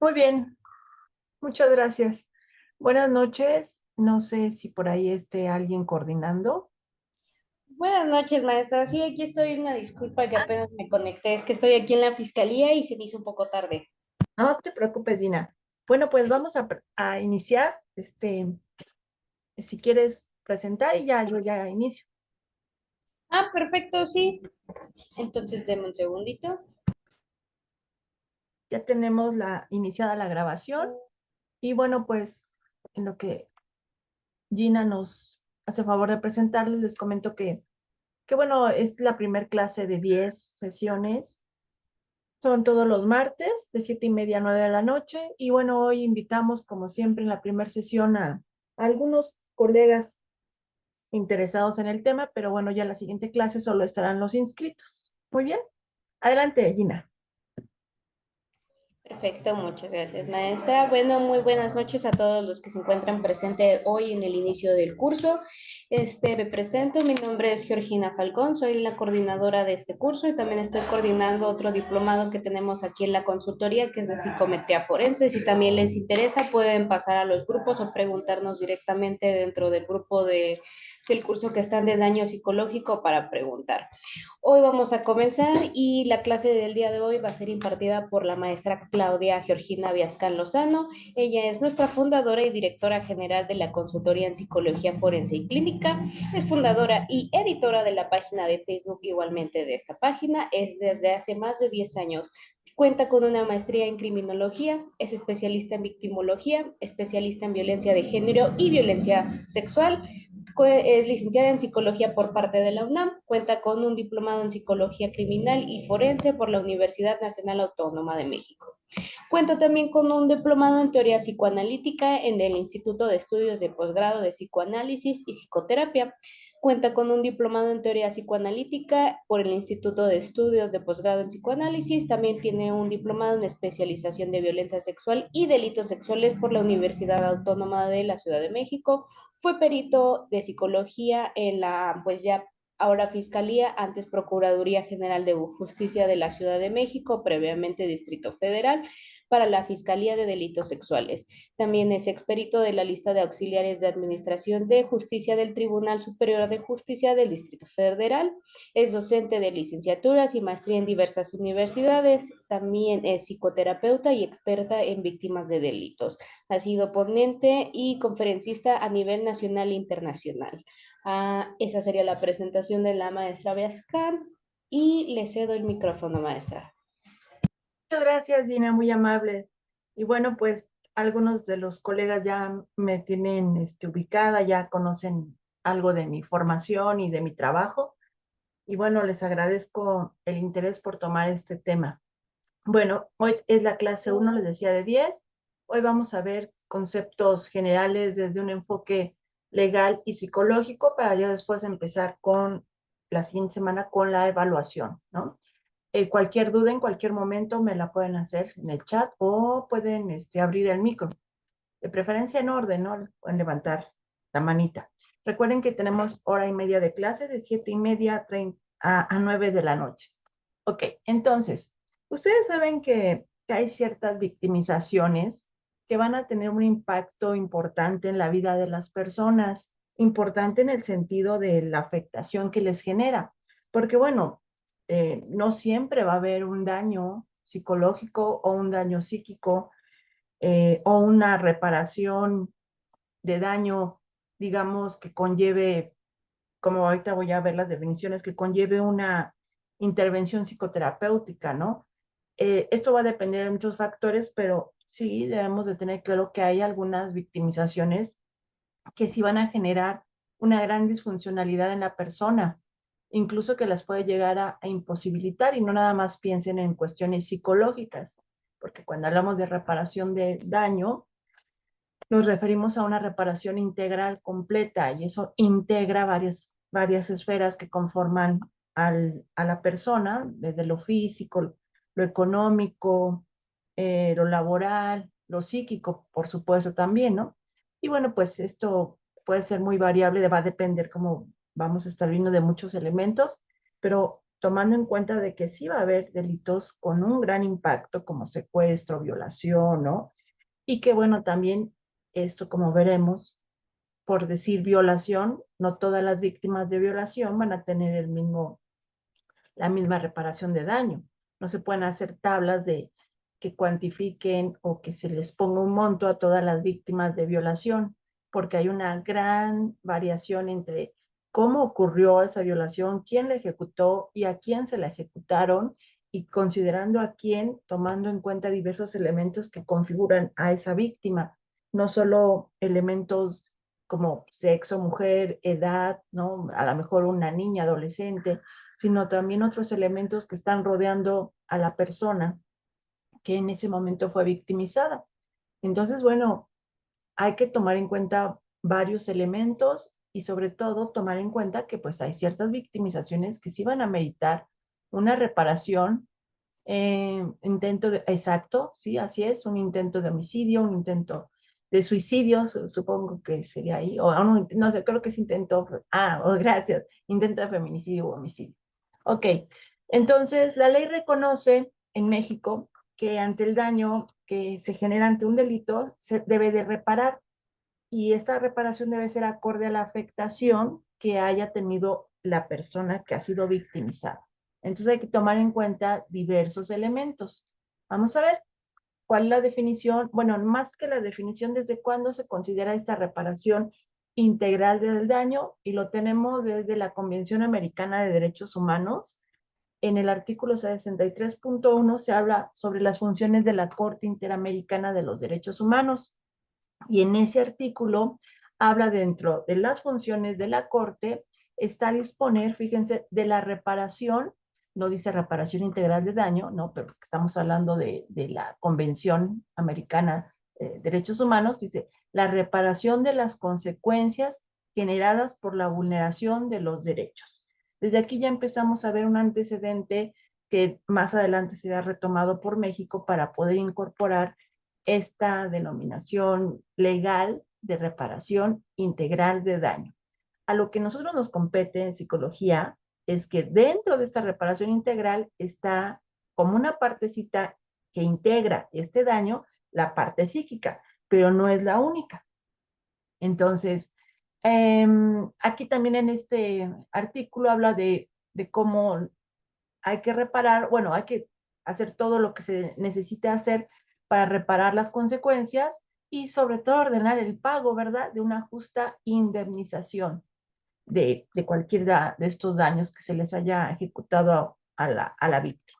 Muy bien, muchas gracias. Buenas noches. No sé si por ahí esté alguien coordinando. Buenas noches, maestra. Sí, aquí estoy. Una disculpa que apenas me conecté. Es que estoy aquí en la fiscalía y se me hizo un poco tarde. No te preocupes, Dina. Bueno, pues vamos a iniciar. Si quieres presentar y ya yo ya inicio. Ah, perfecto, sí. Entonces, deme un segundito. Ya tenemos iniciada la grabación y bueno, pues en lo que Gina nos hace favor de presentarles, les comento que bueno, es la primer clase de 10 sesiones. Son todos los martes de 7:30 a 9 de la noche. Y bueno, hoy invitamos, como siempre, en la primera sesión a algunos colegas interesados en el tema, pero bueno, ya en la siguiente clase solo estarán los inscritos. Muy bien. Adelante, Gina. Perfecto, muchas gracias, maestra. Bueno, muy buenas noches a todos los que se encuentran presentes hoy en el inicio del curso. Me presento, mi nombre es Georgina Falcón, soy la coordinadora de este curso y también estoy coordinando otro diplomado que tenemos aquí en la consultoría, que es de psicometría forense. Si también les interesa, pueden pasar a los grupos o preguntarnos directamente dentro del grupo del curso que están de daño psicológico para preguntar. Hoy vamos a comenzar y la clase del día de hoy va a ser impartida por la maestra Claudia Georgina Viascán Lozano. Ella es nuestra fundadora y directora general de la consultoría en psicología forense y clínica. Es fundadora y editora de la página de Facebook igualmente de esta página. Es desde hace más de 10 años. Cuenta con una maestría en criminología, es especialista en victimología, especialista en violencia de género y violencia sexual, es licenciada en psicología por parte de la UNAM, cuenta con un diplomado en psicología criminal y forense por la Universidad Nacional Autónoma de México. Cuenta también con un diplomado en teoría psicoanalítica en el Instituto de Estudios de Posgrado de Psicoanálisis y Psicoterapia. Cuenta con un diplomado en teoría psicoanalítica por el Instituto de Estudios de Posgrado en Psicoanálisis. También tiene un diplomado en especialización de violencia sexual y delitos sexuales por la Universidad Autónoma de la Ciudad de México. Fue perito de psicología en la, pues ya ahora Fiscalía, antes Procuraduría General de Justicia de la Ciudad de México, previamente Distrito Federal, para la Fiscalía de Delitos Sexuales. También es experito de la lista de auxiliares de Administración de Justicia del Tribunal Superior de Justicia del Distrito Federal. Es docente de licenciaturas y maestría en diversas universidades. También es psicoterapeuta y experta en víctimas de delitos. Ha sido ponente y conferencista a nivel nacional e internacional. Esa sería la presentación de la maestra Beascan y le cedo el micrófono, maestra. Muchas gracias, Dina, muy amable. Y bueno, pues algunos de los colegas ya me tienen ubicada, ya conocen algo de mi formación y de mi trabajo. Y bueno, les agradezco el interés por tomar este tema. Bueno, hoy es la clase uno, les decía, de 10. Hoy vamos a ver conceptos generales desde un enfoque legal y psicológico para ya después empezar con la siguiente semana con la evaluación, ¿no? Cualquier duda en cualquier momento me la pueden hacer en el chat o pueden abrir el micro, de preferencia en orden, ¿no? Pueden levantar la manita. Recuerden que tenemos hora y media de clase de 7:30 a 9 de la noche. Ok, entonces, ustedes saben que hay ciertas victimizaciones que van a tener un impacto importante en la vida de las personas, importante en el sentido de la afectación que les genera, porque bueno, no siempre va a haber un daño psicológico o un daño psíquico o una reparación de daño, digamos, que conlleve, como ahorita voy a ver las definiciones, que conlleve una intervención psicoterapéutica, ¿no? Esto va a depender de muchos factores, pero sí debemos de tener claro que hay algunas victimizaciones que sí van a generar una gran disfuncionalidad en la persona, incluso que las puede llegar a imposibilitar y no nada más piensen en cuestiones psicológicas, porque cuando hablamos de reparación de daño, nos referimos a una reparación integral completa y eso integra varias esferas que conforman a la persona, desde lo físico, lo económico, lo laboral, lo psíquico, por supuesto también, ¿no? Y bueno, pues esto puede ser muy variable, va a depender cómo vamos a estar viendo de muchos elementos, pero tomando en cuenta de que sí va a haber delitos con un gran impacto como secuestro, violación, ¿no? Y que bueno, también esto como veremos, por decir violación, no todas las víctimas de violación van a tener la misma reparación de daño. No se pueden hacer tablas de que cuantifiquen o que se les ponga un monto a todas las víctimas de violación, porque hay una gran variación entre cómo ocurrió esa violación, quién la ejecutó y a quién se la ejecutaron, y considerando a quién, tomando en cuenta diversos elementos que configuran a esa víctima, no solo elementos como sexo, mujer, edad, ¿no? A lo mejor una niña, adolescente, sino también otros elementos que están rodeando a la persona que en ese momento fue victimizada. Entonces, bueno, hay que tomar en cuenta varios elementos y sobre todo tomar en cuenta que pues hay ciertas victimizaciones que sí van a meritar una reparación, exacto, sí, así es, un intento de homicidio, un intento de suicidio, supongo que sería ahí, o no sé, creo que es gracias, intento de feminicidio o homicidio. Ok, entonces la ley reconoce en México que ante el daño que se genera ante un delito se debe de reparar, y esta reparación debe ser acorde a la afectación que haya tenido la persona que ha sido victimizada. Entonces hay que tomar en cuenta diversos elementos. Vamos a ver cuál es la definición, bueno, más que la definición, desde cuándo se considera esta reparación integral del daño, y lo tenemos desde la Convención Americana de Derechos Humanos. En el artículo 63.1 se habla sobre las funciones de la Corte Interamericana de los Derechos Humanos. Y en ese artículo habla, dentro de las funciones de la Corte, está disponer, fíjense, de la reparación, no dice reparación integral de daño, no, pero estamos hablando de la Convención Americana de Derechos Humanos, dice la reparación de las consecuencias generadas por la vulneración de los derechos. Desde aquí ya empezamos a ver un antecedente que más adelante será retomado por México para poder incorporar esta denominación legal de reparación integral de daño. A lo que nosotros nos compete en psicología es que dentro de esta reparación integral está como una partecita que integra este daño, la parte psíquica, pero no es la única. Entonces, aquí también en este artículo habla de cómo hay que reparar, bueno, hay que hacer todo lo que se necesita hacer para reparar las consecuencias y sobre todo ordenar el pago, ¿verdad? De una justa indemnización de cualquiera de estos daños que se les haya ejecutado a la víctima.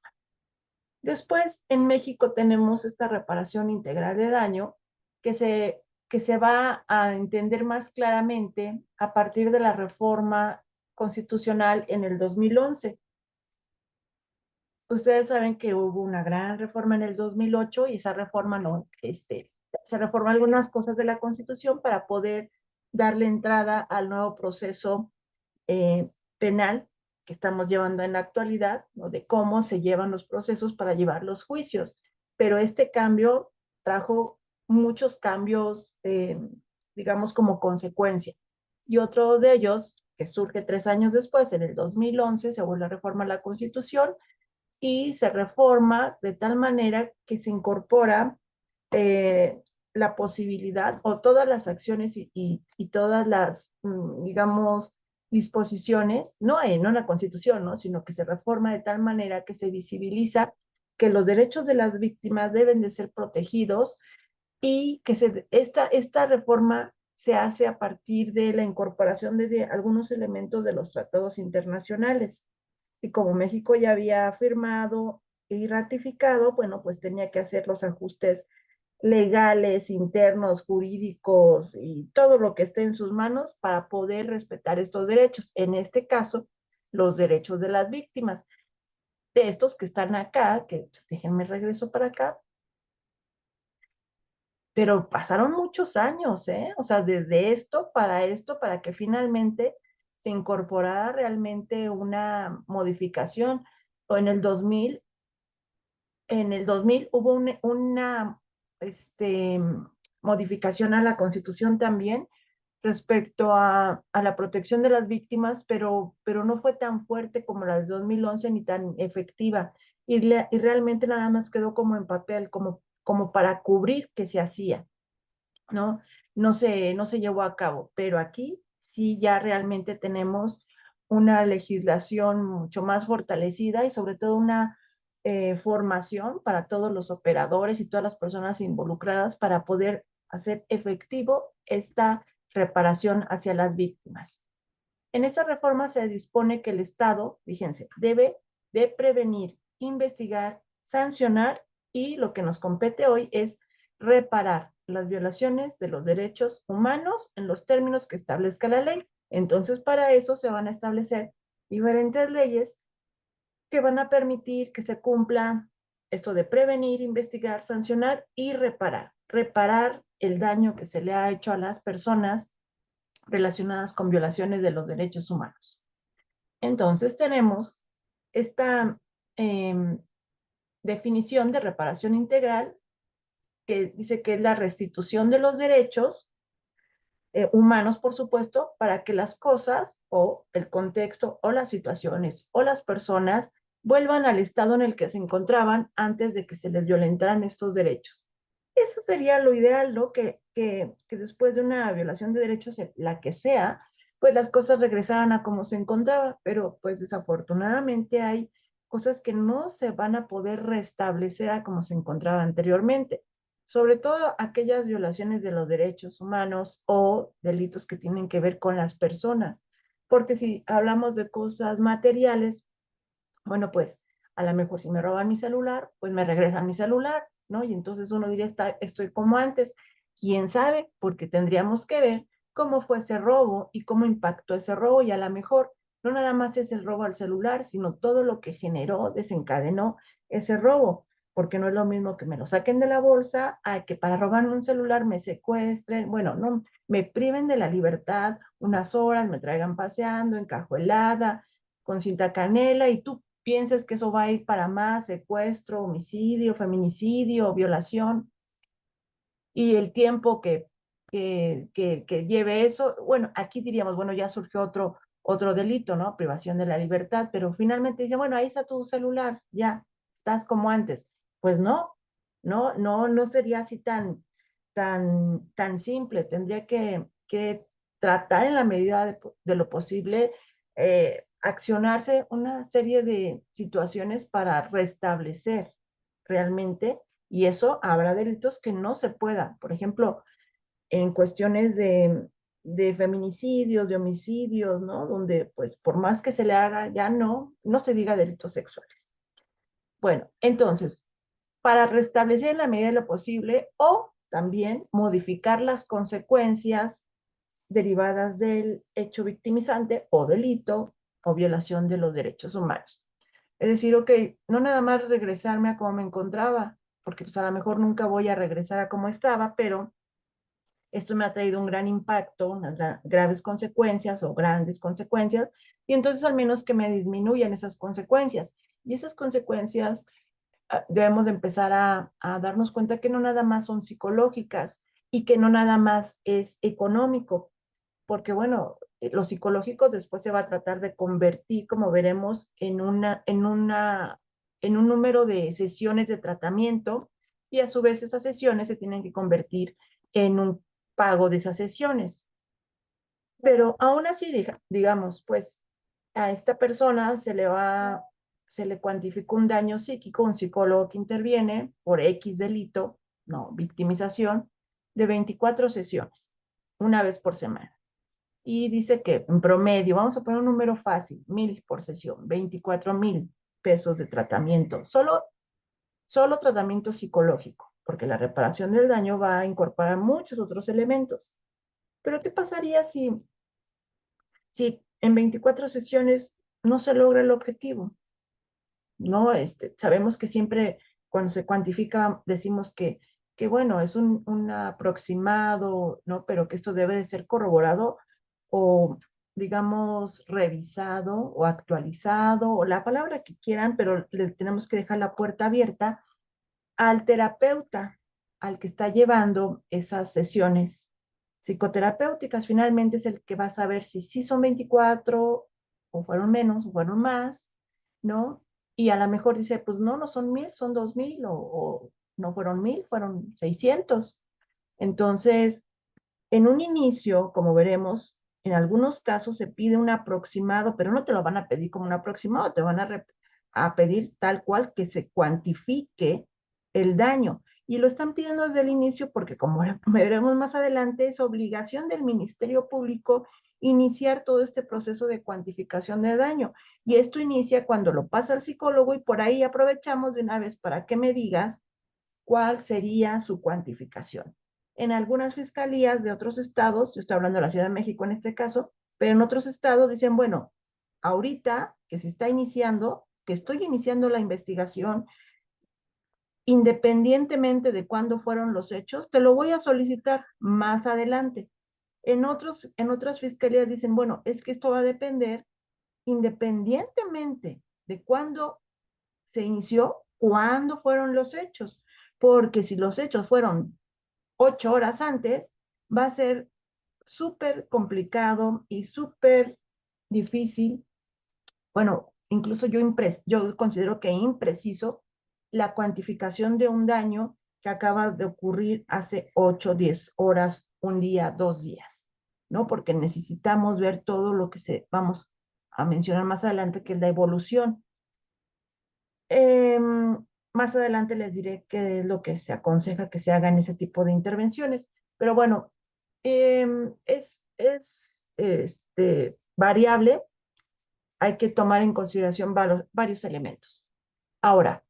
Después, en México tenemos esta reparación integral de daño que se va a entender más claramente a partir de la reforma constitucional en el 2011. Ustedes saben que hubo una gran reforma en el 2008, y esa reforma no, se reformó algunas cosas de la Constitución para poder darle entrada al nuevo proceso eh, penal que estamos llevando en la actualidad, ¿no? De cómo se llevan los procesos para llevar los juicios. Pero este cambio trajo muchos cambios, digamos, como consecuencia. Y otro de ellos, que surge 3 años después, en el 2011, se vuelve a reformar la Constitución y se reforma de tal manera que se incorpora eh, la posibilidad o todas las acciones y todas las, digamos, disposiciones, no en la Constitución, ¿no? Sino que se reforma de tal manera que se visibiliza que los derechos de las víctimas deben de ser protegidos, y que esta reforma se hace a partir de la incorporación de algunos elementos de los tratados internacionales. Y como México ya había firmado y ratificado, bueno, pues tenía que hacer los ajustes legales, internos, jurídicos y todo lo que esté en sus manos para poder respetar estos derechos. En este caso, los derechos de las víctimas. De estos que están acá, que déjenme regreso para acá, pero pasaron muchos años, ¿eh? O sea, desde esto, para que finalmente se incorporara realmente una modificación. O en el 2000 hubo una este, modificación a la Constitución también, respecto a la protección de las víctimas, pero no fue tan fuerte como la de 2011 ni tan efectiva. Y realmente nada más quedó como en papel, como para cubrir que se hacía, ¿no? No se llevó a cabo, pero aquí sí ya realmente tenemos una legislación mucho más fortalecida y sobre todo una formación para todos los operadores y todas las personas involucradas para poder hacer efectivo esta reparación hacia las víctimas. En esta reforma se dispone que el Estado, fíjense, debe de prevenir, investigar, sancionar y lo que nos compete hoy es reparar las violaciones de los derechos humanos en los términos que establezca la ley. Entonces, para eso se van a establecer diferentes leyes que van a permitir que se cumpla esto de prevenir, investigar, sancionar y reparar. Reparar el daño que se le ha hecho a las personas relacionadas con violaciones de los derechos humanos. Entonces tenemos esta eh, definición de reparación integral que dice que es la restitución de los derechos humanos, por supuesto, para que las cosas o el contexto o las situaciones o las personas vuelvan al estado en el que se encontraban antes de que se les violentaran estos derechos. Eso sería lo ideal, ¿no? Que después de una violación de derechos, la que sea, pues las cosas regresaran a como se encontraba, pero pues desafortunadamente hay cosas que no se van a poder restablecer a como se encontraba anteriormente, sobre todo aquellas violaciones de los derechos humanos o delitos que tienen que ver con las personas. Porque si hablamos de cosas materiales, bueno, pues a lo mejor si me roban mi celular, pues me regresan mi celular, ¿no? Y entonces uno diría, estoy como antes. ¿Quién sabe? Porque tendríamos que ver cómo fue ese robo y cómo impactó ese robo y a lo mejor no nada más es el robo al celular, sino todo lo que generó, desencadenó ese robo, porque no es lo mismo que me lo saquen de la bolsa a que para robarme un celular me secuestren, bueno, no, me priven de la libertad unas horas, me traigan paseando, encajuelada, con cinta canela y tú piensas que eso va a ir para más secuestro, homicidio, feminicidio, violación, y el tiempo que lleve eso, bueno, aquí diríamos, bueno, ya surgió otro delito, ¿no? Privación de la libertad, pero finalmente dice, bueno, ahí está tu celular, ya, estás como antes. Pues no sería así tan simple, tendría que tratar en la medida de lo posible, accionarse una serie de situaciones para restablecer realmente, y eso habrá delitos que no se puedan. Por ejemplo, en cuestiones de feminicidios, de homicidios, ¿no? Donde, pues, por más que se le haga, ya no se diga delitos sexuales. Bueno, entonces, para restablecer en la medida de lo posible o también modificar las consecuencias derivadas del hecho victimizante o delito o violación de los derechos humanos. Es decir, ok, no nada más regresarme a como me encontraba, porque pues a lo mejor nunca voy a regresar a como estaba, pero esto me ha traído un gran impacto, unas graves consecuencias o grandes consecuencias, y entonces al menos que me disminuyan esas consecuencias. Y esas consecuencias debemos de empezar a darnos cuenta que no nada más son psicológicas y que no nada más es económico, porque bueno, lo psicológico después se va a tratar de convertir, como veremos, en un número de sesiones de tratamiento y a su vez esas sesiones se tienen que convertir en un pago de esas sesiones. Pero aún así, digamos, pues a esta persona se le cuantificó un daño psíquico, un psicólogo que interviene por X delito, no, victimización, de 24 sesiones, una vez por semana. Y dice que en promedio, vamos a poner un número fácil, 1,000 por sesión, 24,000 pesos de tratamiento, solo tratamiento psicológico, porque la reparación del daño va a incorporar muchos otros elementos. Pero ¿qué pasaría si en 24 sesiones no se logra el objetivo? ¿No? Sabemos que siempre cuando se cuantifica decimos que bueno, es un aproximado, ¿no? Pero que esto debe de ser corroborado o, digamos, revisado o actualizado, o la palabra que quieran, pero le tenemos que dejar la puerta abierta al terapeuta, al que está llevando esas sesiones psicoterapéuticas. Finalmente es el que va a saber si sí son 24 o fueron menos o fueron más, ¿no? Y a lo mejor dice, pues no, no son 1000, son 2000 o no fueron 1000, fueron 600. Entonces, en un inicio, como veremos, en algunos casos se pide un aproximado, pero no te lo van a pedir como un aproximado, te van a pedir tal cual que se cuantifique el daño. Y lo están pidiendo desde el inicio porque, como veremos más adelante, es obligación del Ministerio Público iniciar todo este proceso de cuantificación de daño. Y esto inicia cuando lo pasa al psicólogo y por ahí aprovechamos de una vez para que me digas cuál sería su cuantificación. En algunas fiscalías de otros estados, yo estoy hablando de la Ciudad de México en este caso, pero en otros estados dicen, bueno, ahorita que se está iniciando, que estoy iniciando la investigación, independientemente de cuándo fueron los hechos, te lo voy a solicitar más adelante. En otras fiscalías dicen, bueno, es que esto va a depender independientemente de cuándo se inició, cuándo fueron los hechos, porque si los hechos fueron 8 horas antes, va a ser súper complicado y súper difícil. Bueno, incluso yo considero que impreciso la cuantificación de un daño que acaba de ocurrir hace 8, 10 horas, un día, 2 días, ¿no? Porque necesitamos ver todo lo que vamos a mencionar más adelante, que es la evolución. Más adelante les diré qué es lo que se aconseja que se haga en ese tipo de intervenciones. Pero bueno, es variable, hay que tomar en consideración varios elementos. Ahora,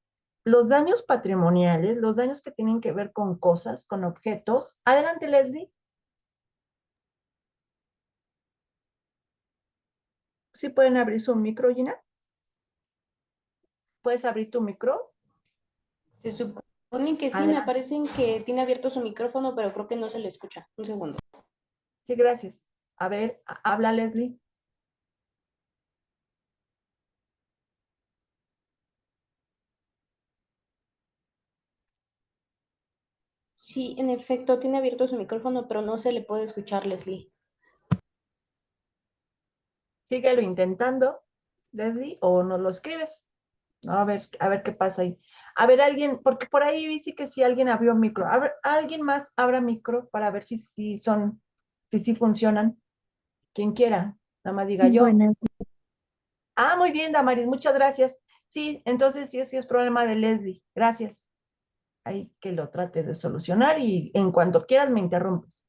los daños patrimoniales, los daños que tienen que ver con cosas, con objetos. Adelante, Leslie. ¿Sí pueden abrir su micro, Gina? ¿Puedes abrir tu micro? Se supone que sí, me Adelante. aparecen que tiene abierto su micrófono, pero creo que no se le escucha. Un segundo. Sí, gracias. A ver, habla Leslie. Sí, en efecto, tiene abierto su micrófono, pero no se le puede escuchar, Leslie. Síguelo intentando, Leslie, o no lo escribes. No, a ver qué pasa ahí. A ver, alguien, porque por ahí dice que si alguien abrió micro. A ver, alguien más abra micro para ver si sí funcionan. Quien quiera, nada más diga yo. Buenas, Ah, muy bien, Damaris, muchas gracias. Sí, entonces sí es problema de Leslie. Gracias. Ahí que lo trate de solucionar y en cuanto quieras me interrumpes.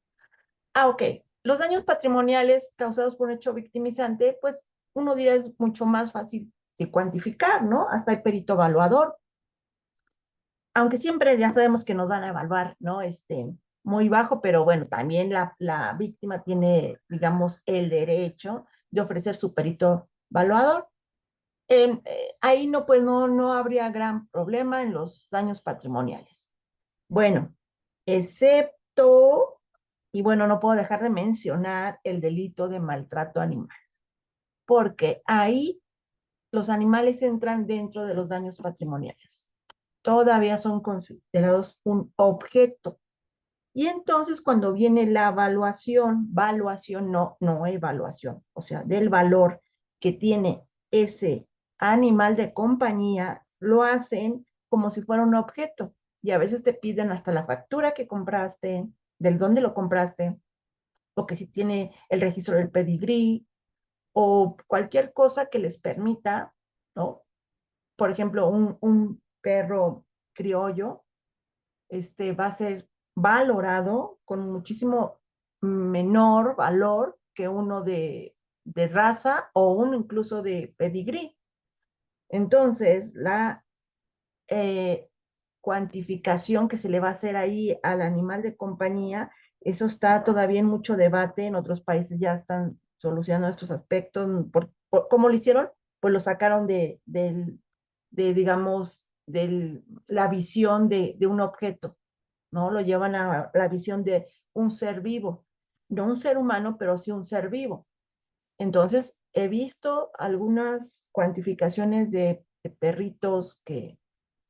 Ah, ok. Los daños patrimoniales causados por un hecho victimizante, pues uno diría es mucho más fácil de cuantificar, ¿no? Hasta hay perito evaluador, aunque siempre ya sabemos que nos van a evaluar, ¿no? Muy bajo, pero bueno, también la víctima tiene, digamos, el derecho de ofrecer su perito evaluador. Ahí no, pues no habría gran problema en los daños patrimoniales. Bueno, excepto, y bueno, no puedo dejar de mencionar el delito de maltrato animal, porque ahí los animales entran dentro de los daños patrimoniales. Todavía son considerados un objeto. Y entonces cuando viene la evaluación no evaluación, o sea, del valor que tiene ese animal de compañía, lo hacen como si fuera un objeto. Y a veces te piden hasta la factura que compraste, del dónde lo compraste, o que si tiene el registro del pedigrí, o cualquier cosa que les permita, ¿no? Por ejemplo, un perro criollo, va a ser valorado con muchísimo menor valor que uno de raza o uno incluso de pedigrí. Entonces, la eh, cuantificación que se le va a hacer ahí al animal de compañía, eso está todavía en mucho debate. En otros países ya están solucionando estos aspectos. ¿Cómo lo hicieron? Pues lo sacaron digamos, de la visión de un objeto, ¿no? Lo llevan a la visión de un ser vivo, no un ser humano, pero sí un ser vivo. Entonces, he visto algunas cuantificaciones de perritos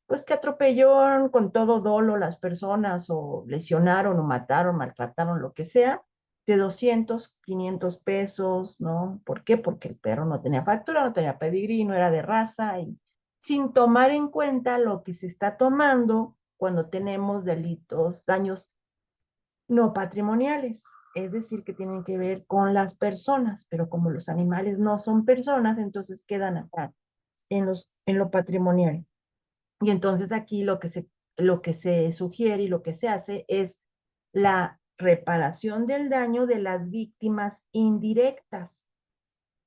pues que atropellaron con todo dolo las personas o lesionaron o mataron, maltrataron, lo que sea, de 200, 500 pesos, ¿no? ¿Por qué? Porque el perro no tenía factura, no tenía pedigrí, no era de raza, y sin tomar en cuenta lo que se está tomando cuando tenemos delitos, daños no patrimoniales, es decir, que tienen que ver con las personas, pero como los animales no son personas, entonces quedan acá en lo patrimonial. Y entonces aquí lo que se sugiere y lo que se hace es la reparación del daño de las víctimas indirectas.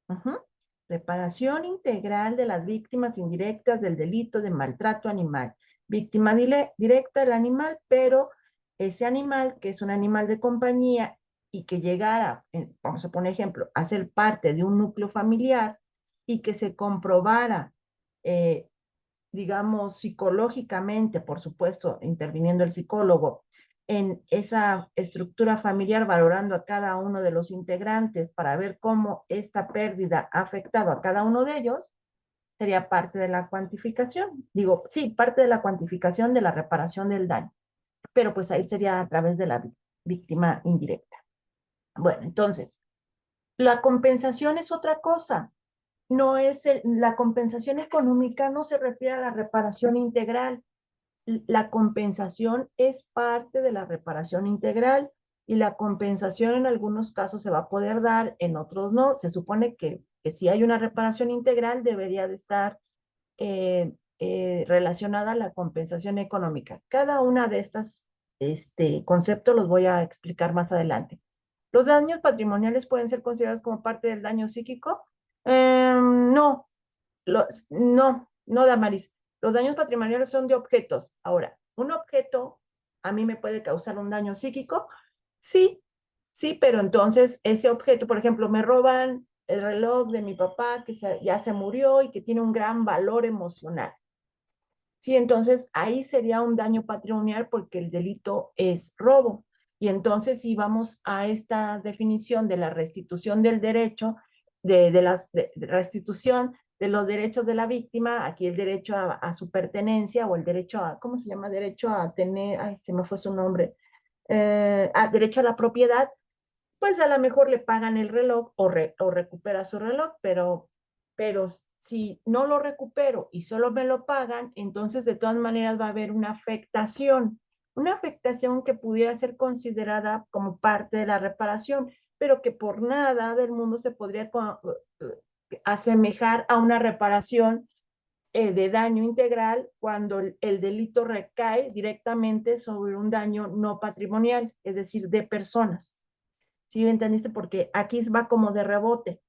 Ujú. Reparación integral de las víctimas indirectas del delito de maltrato animal. Víctima directa del animal, pero ese animal, que es un animal de compañía y que llegara, vamos a poner ejemplo, a ser parte de un núcleo familiar y que se comprobara eh, digamos, psicológicamente, por supuesto, interviniendo el psicólogo, en esa estructura familiar, valorando a cada uno de los integrantes para ver cómo esta pérdida ha afectado a cada uno de ellos, sería parte de la cuantificación. Digo, sí, parte de la cuantificación de la reparación del daño, pero pues ahí sería a través de la víctima indirecta. Bueno, entonces, la compensación es otra cosa. No es la compensación económica no se refiere a la reparación integral. La compensación es parte de la reparación integral y la compensación en algunos casos se va a poder dar, en otros no. Se supone que si hay una reparación integral debería de estar relacionada a la compensación económica. Cada una de estas conceptos los voy a explicar más adelante. ¿Los daños patrimoniales pueden ser considerados como parte del daño psíquico? No, no, Damaris. Los daños patrimoniales son de objetos. Ahora, un objeto a mí me puede causar un daño psíquico. Sí, sí, pero entonces ese objeto, por ejemplo, me roban el reloj de mi papá que ya se murió y que tiene un gran valor emocional. Sí, entonces ahí sería un daño patrimonial porque el delito es robo. Y entonces si vamos a esta definición de la restitución del derecho, de restitución de los derechos de la víctima, aquí el derecho a su pertenencia o el derecho a, ¿cómo se llama? Derecho a tener, ay, se me fue su nombre, derecho a la propiedad, pues a lo mejor le pagan el reloj o recupera su reloj, pero si no lo recupero y solo me lo pagan, entonces de todas maneras va a haber una afectación que pudiera ser considerada como parte de la reparación, pero que por nada del mundo se podría asemejar a una reparación de daño integral cuando el delito recae directamente sobre un daño no patrimonial, es decir, de personas. ¿Sí me entendiste? Porque aquí va como de rebote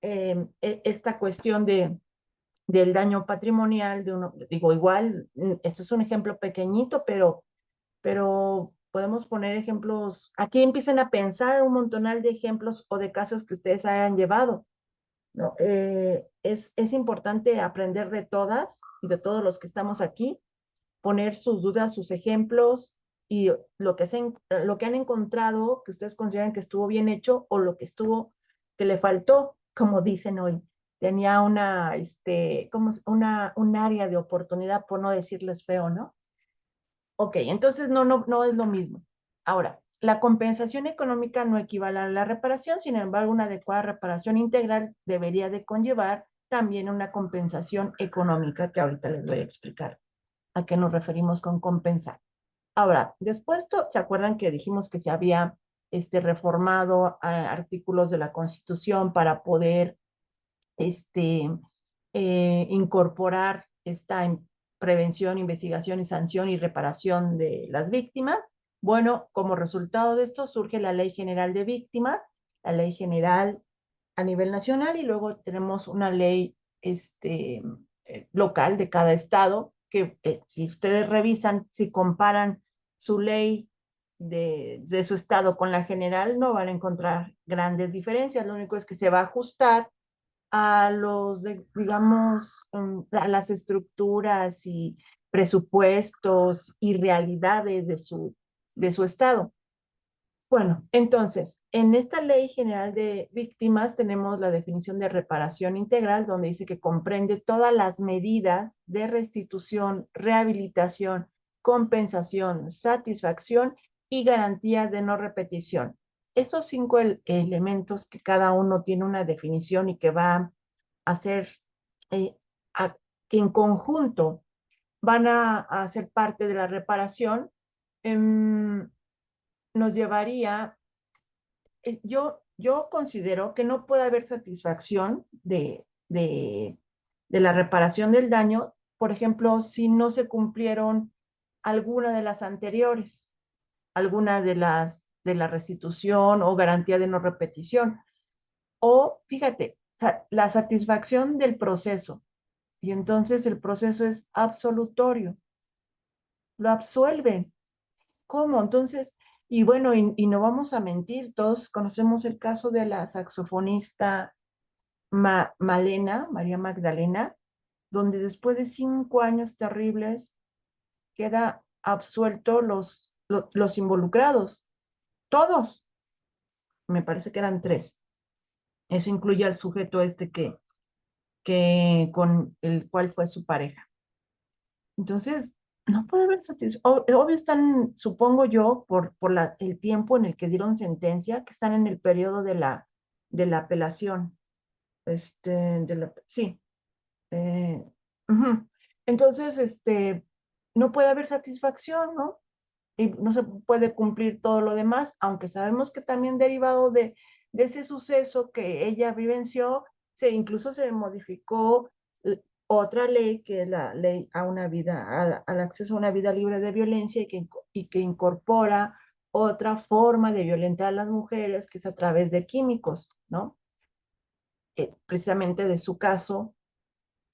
esta cuestión del daño patrimonial de uno. Digo, igual, esto es un ejemplo pequeñito, pero podemos poner ejemplos. Aquí empiecen a pensar un montonal de ejemplos o de casos que ustedes hayan llevado, ¿no? Es importante aprender de todas y de todos los que estamos aquí, poner sus dudas, sus ejemplos y lo que han encontrado que ustedes consideran que estuvo bien hecho o lo que que le faltó, como dicen hoy. Tenía un área de oportunidad, por no decirles feo, ¿no? Ok, entonces no es lo mismo. Ahora, la compensación económica no equivale a la reparación, sin embargo, una adecuada reparación integral debería de conllevar también una compensación económica que ahorita les voy a explicar a qué nos referimos con compensar. Ahora, después, ¿se acuerdan que dijimos que se había reformado artículos de la Constitución para poder este, incorporar esta prevención, investigación y sanción y reparación de las víctimas? Bueno, como resultado de esto surge la Ley General de Víctimas, la Ley General a nivel nacional y luego tenemos una ley local de cada estado que si ustedes revisan, si comparan su ley de su estado con la general, no van a encontrar grandes diferencias. Lo único es que se va a ajustar a digamos, a las estructuras y presupuestos y realidades de su estado. Bueno, entonces, en esta Ley General de Víctimas tenemos la definición de reparación integral, donde dice que comprende todas las medidas de restitución, rehabilitación, compensación, satisfacción y garantías de no repetición. esos cinco elementos que cada uno tiene una definición y que va a ser, eh, que en conjunto van a ser parte de la reparación, em, nos llevaría, yo considero que no puede haber satisfacción de la reparación del daño, por ejemplo, si no se cumplieron alguna de las anteriores, alguna de la restitución o garantía de no repetición. O, fíjate, la satisfacción del proceso. Y entonces el proceso es absolutorio, lo absuelven. ¿Cómo? Entonces, y bueno, y no vamos a mentir, todos conocemos el caso de la saxofonista Malena, María Magdalena, donde después de 5 años terribles queda absuelto los involucrados, todos, me parece que eran tres. Eso incluye al sujeto este que con el cual fue su pareja. Entonces, no puede haber satisfacción. Obvio están, supongo yo, por el tiempo en el que dieron sentencia, que están en el periodo de la apelación. Sí. eh, ujú. Entonces, no puede haber satisfacción, ¿no? Y no se puede cumplir todo lo demás, aunque sabemos que también derivado de ese suceso que ella vivenció, incluso se modificó otra ley, que es la ley a una vida, al acceso a una vida libre de violencia y que incorpora otra forma de violentar a las mujeres, que es a través de químicos, ¿no? Precisamente de su caso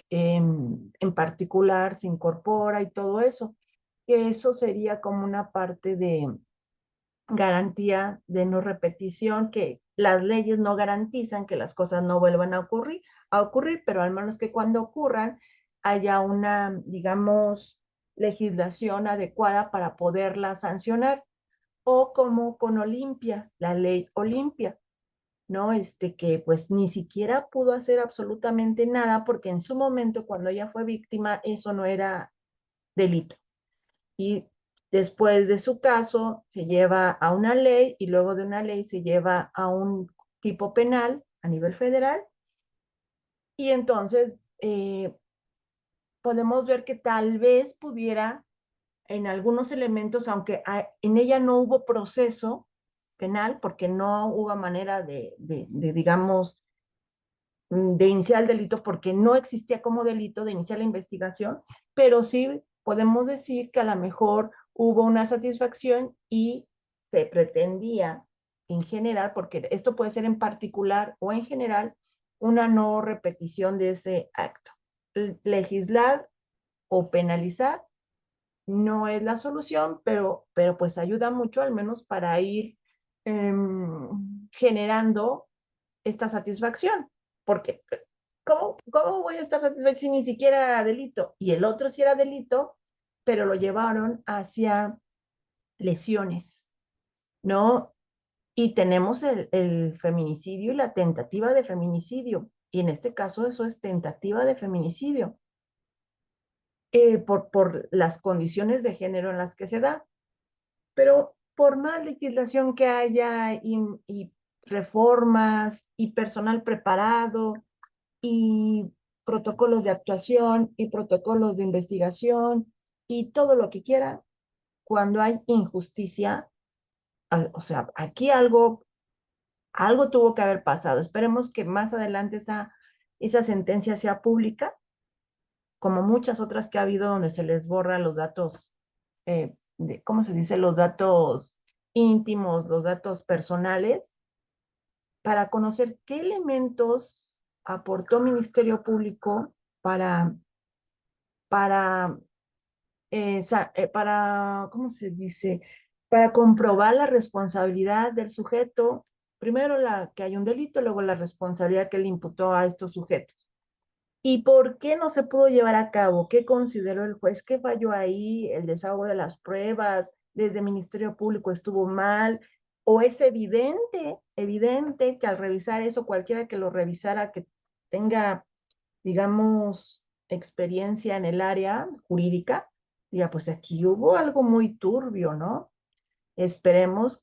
en particular se incorpora y todo eso, que eso sería como una parte de garantía de no repetición, que las leyes no garantizan que las cosas no vuelvan a ocurrir, pero al menos que cuando ocurran haya una, digamos, legislación adecuada para poderla sancionar, o como con Olimpia, la ley Olimpia, ¿no? Que pues ni siquiera pudo hacer absolutamente nada porque en su momento, cuando ella fue víctima, eso no era delito. Y después de su caso se lleva a una ley y luego de una ley se lleva a un tipo penal a nivel federal. Y entonces podemos ver que tal vez pudiera en algunos elementos, aunque en ella no hubo proceso penal, porque no hubo manera digamos, de iniciar el delito, porque no existía como delito de iniciar la investigación, pero sí podemos decir que a lo mejor hubo una satisfacción y se pretendía en general, porque esto puede ser en particular o en general, una no repetición de ese acto. Legislar o penalizar no es la solución, pero pues ayuda mucho al menos para ir generando esta satisfacción, porque ¿cómo voy a estar satisfecho si ni siquiera era delito? Y el otro sí era delito, pero lo llevaron hacia lesiones, ¿no? Y tenemos el feminicidio y la tentativa de feminicidio, y en este caso eso es tentativa de feminicidio, por las condiciones de género en las que se da. Pero por más legislación que haya y reformas y personal preparado y protocolos de actuación y protocolos de investigación y todo lo que quiera, cuando hay injusticia, o sea, aquí algo tuvo que haber pasado. Esperemos que más adelante esa sentencia sea pública, como muchas otras que ha habido donde se les borra los datos, ¿cómo se dice? Los datos íntimos, los datos personales, para conocer qué elementos aportó Ministerio Público para, ¿cómo se dice? Para comprobar la responsabilidad del sujeto, primero que hay un delito, luego la responsabilidad que le imputó a estos sujetos. ¿Y por qué no se pudo llevar a cabo? ¿Qué consideró el juez? ¿Qué falló ahí? ¿El desahogo de las pruebas desde el Ministerio Público estuvo mal? ¿O es evidente que al revisar eso, cualquiera que lo revisara, que tenga, digamos, experiencia en el área jurídica, diga, pues aquí hubo algo muy turbio, ¿no? Esperemos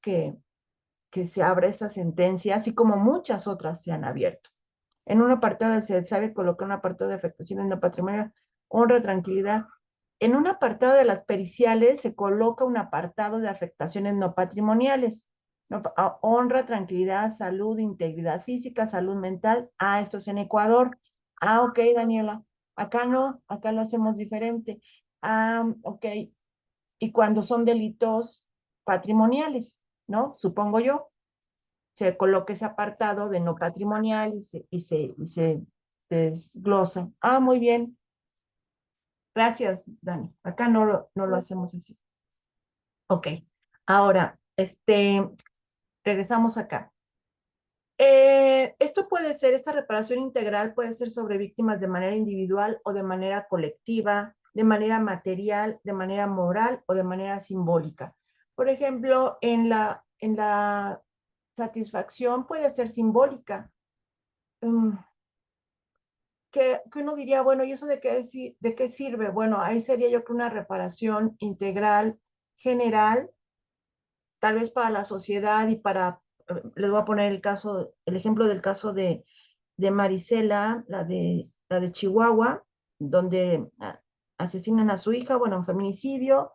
que se abra esa sentencia, así como muchas otras se han abierto. En un apartado se sabe colocar un apartado de afectaciones no patrimoniales, honra, tranquilidad. En un apartado de las periciales se coloca un apartado de afectaciones no patrimoniales. No, honra, tranquilidad, salud, integridad física, salud mental. Ah, esto es en Ecuador. Ah, ok, Daniela. Acá no, acá lo hacemos diferente. Ah, ok. Y cuando son delitos patrimoniales, ¿no? Supongo yo, se coloca ese apartado de no patrimonial y se desglosa. Ah, muy bien. Gracias, Dani. Acá no lo hacemos así. Ok. Ahora, regresamos acá. Esto puede ser, esta reparación integral puede ser sobre víctimas de manera individual o de manera colectiva, de manera material, de manera moral o de manera simbólica. Por ejemplo, en la satisfacción puede ser simbólica. Que uno diría, bueno, ¿y eso de qué sirve? Bueno, ahí sería yo creo una reparación integral, general, tal vez para la sociedad y les voy a poner el ejemplo del caso de Marisela, la de Chihuahua, donde asesinan a su hija, bueno, un feminicidio.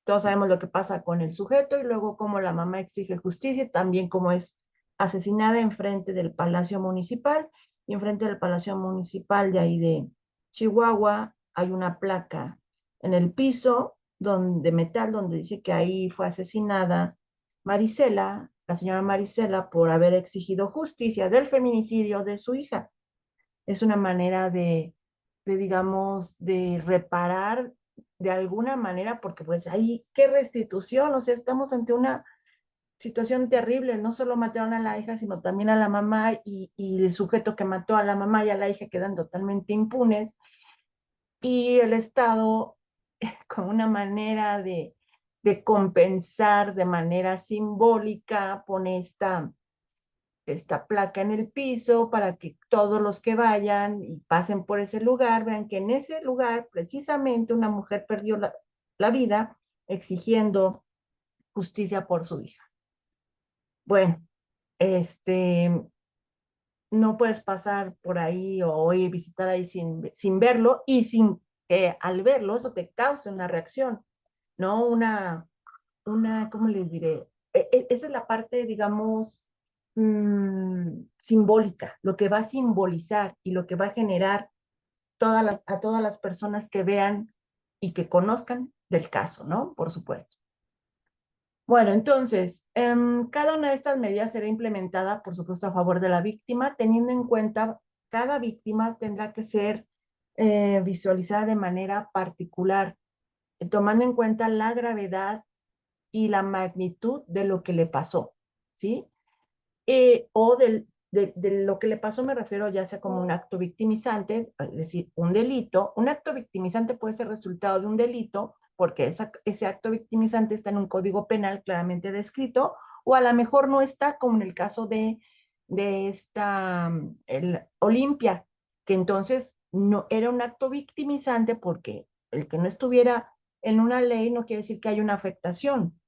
Todos sabemos lo que pasa con el sujeto y luego cómo la mamá exige justicia, también cómo es asesinada enfrente del Palacio Municipal. Y enfrente del Palacio Municipal de ahí de Chihuahua hay una placa en el piso de metal donde dice que ahí fue asesinada Marisela, la señora Marisela, por haber exigido justicia del feminicidio de su hija. Es una manera digamos, de reparar de alguna manera, porque pues ahí, qué restitución, o sea, estamos ante una situación terrible, no solo mataron a la hija, sino también a la mamá y el sujeto que mató a la mamá y a la hija quedan totalmente impunes, y el Estado con una manera de compensar de manera simbólica pone esta placa en el piso para que todos los que vayan y pasen por ese lugar vean que en ese lugar precisamente una mujer perdió la vida exigiendo justicia por su hija. Bueno, este, no puedes pasar por ahí o ir visitar ahí sin verlo y sin que al verlo eso te cause una reacción, ¿no? ¿Cómo les diré? Esa es la parte, digamos, simbólica, lo que va a simbolizar y lo que va a generar a todas las personas que vean y que conozcan del caso, ¿no? Por supuesto. Bueno, entonces, cada una de estas medidas será implementada, por supuesto, a favor de la víctima, teniendo en cuenta, cada víctima tendrá que ser visualizada de manera particular, tomando en cuenta la gravedad y la magnitud de lo que le pasó, ¿sí? O de lo que le pasó me refiero ya sea como un acto victimizante, es decir, un delito. Un acto victimizante puede ser resultado de un delito porque ese acto victimizante está en un código penal claramente descrito, o a lo mejor no está, como en el caso de esta Olimpia, que entonces no era un acto victimizante porque el que no estuviera en una ley no quiere decir que haya una afectación,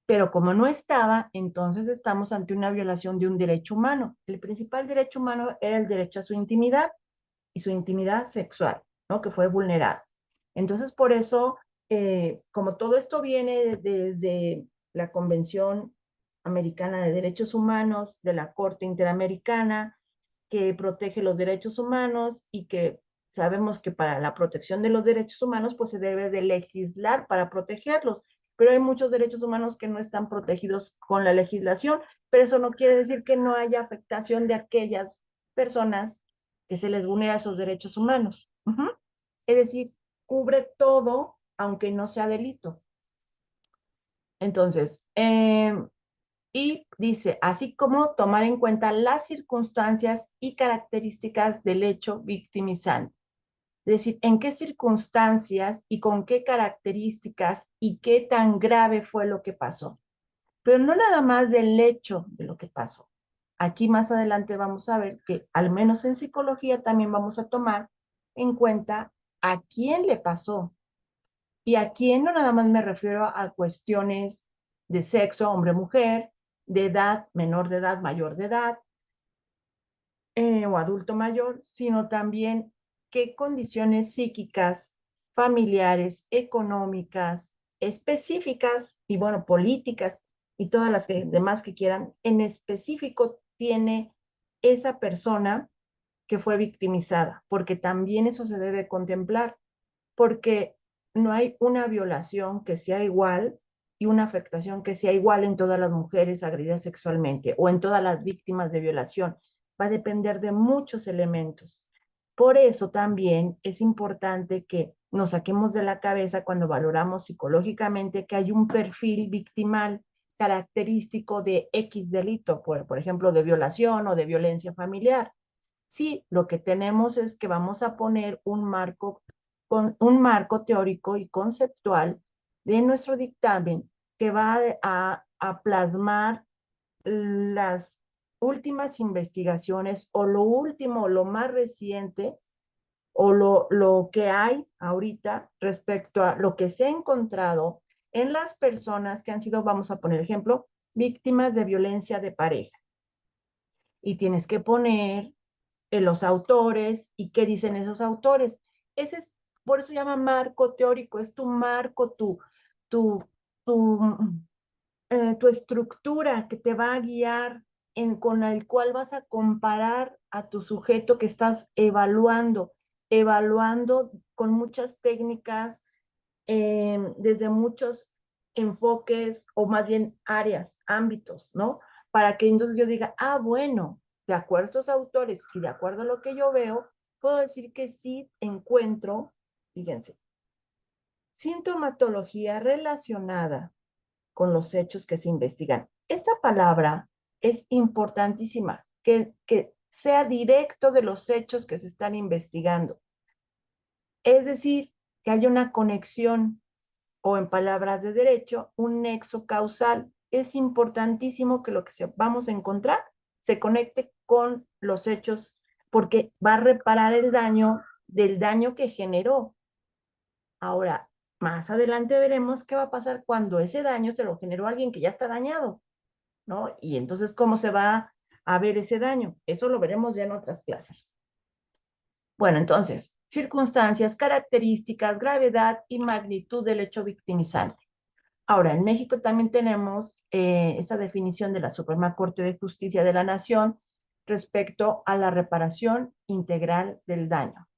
pero como no estaba, entonces estamos ante una violación de un derecho humano. El principal derecho humano era el derecho a su intimidad y su intimidad sexual, ¿no? Que fue vulnerada. Entonces, por eso, como todo esto viene desde la Convención Americana de Derechos Humanos, de la Corte Interamericana, que protege los derechos humanos y que sabemos que para la protección de los derechos humanos, pues se debe de legislar para protegerlos, pero hay muchos derechos humanos que no están protegidos con la legislación, pero eso no quiere decir que no haya afectación de aquellas personas que se les vulnera esos derechos humanos. Es decir, cubre todo, aunque no sea delito. Entonces, y dice, así como tomar en cuenta las circunstancias y características del hecho victimizante. Es decir, en qué circunstancias y con qué características y qué tan grave fue lo que pasó. Pero no nada más del hecho de lo que pasó. Aquí más adelante vamos a ver que, al menos en psicología, también vamos a tomar en cuenta a quién le pasó. Y a quién no nada más me refiero a cuestiones de sexo, hombre-mujer, de edad, menor de edad, mayor de edad, o adulto mayor, sino también qué condiciones psíquicas, familiares, económicas, específicas y bueno, políticas y todas las demás que quieran, en específico tiene esa persona que fue victimizada, porque también eso se debe contemplar, porque no hay una violación que sea igual y una afectación que sea igual en todas las mujeres agredidas sexualmente o en todas las víctimas de violación. Va a depender de muchos elementos. Por eso también es importante que nos saquemos de la cabeza cuando valoramos psicológicamente que hay un perfil victimal característico de X delito, por ejemplo, de violación o de violencia familiar. Sí, lo que tenemos es que vamos a poner con un marco teórico y conceptual de nuestro dictamen que va a plasmar las últimas investigaciones o lo último, lo más reciente o lo que hay ahorita respecto a lo que se ha encontrado en las personas que han sido, vamos a poner ejemplo, víctimas de violencia de pareja. Y tienes que poner los autores y qué dicen esos autores. Ese es, por eso se llama marco teórico, es tu marco, tu, tu, tu estructura que te va a guiar con el cual vas a comparar a tu sujeto que estás evaluando con muchas técnicas, desde muchos enfoques o más bien áreas, ámbitos, ¿no? Para que entonces yo diga, ah, bueno, de acuerdo a estos autores y de acuerdo a lo que yo veo, puedo decir que sí encuentro, fíjense, sintomatología relacionada con los hechos que se investigan. Esta palabra es importantísima, que sea directo de los hechos que se están investigando. Es decir, que haya una conexión o en palabras de derecho, un nexo causal. Es importantísimo que lo que vamos a encontrar se conecte con los hechos porque va a reparar el daño del daño que generó. Ahora, más adelante veremos qué va a pasar cuando ese daño se lo generó alguien que ya está dañado, ¿no? Y entonces, ¿cómo se va a ver ese daño? Eso lo veremos ya en otras clases. Bueno, entonces, circunstancias, características, gravedad y magnitud del hecho victimizante. Ahora, en México también tenemos esta definición de la Suprema Corte de Justicia de la Nación respecto a la reparación integral del daño.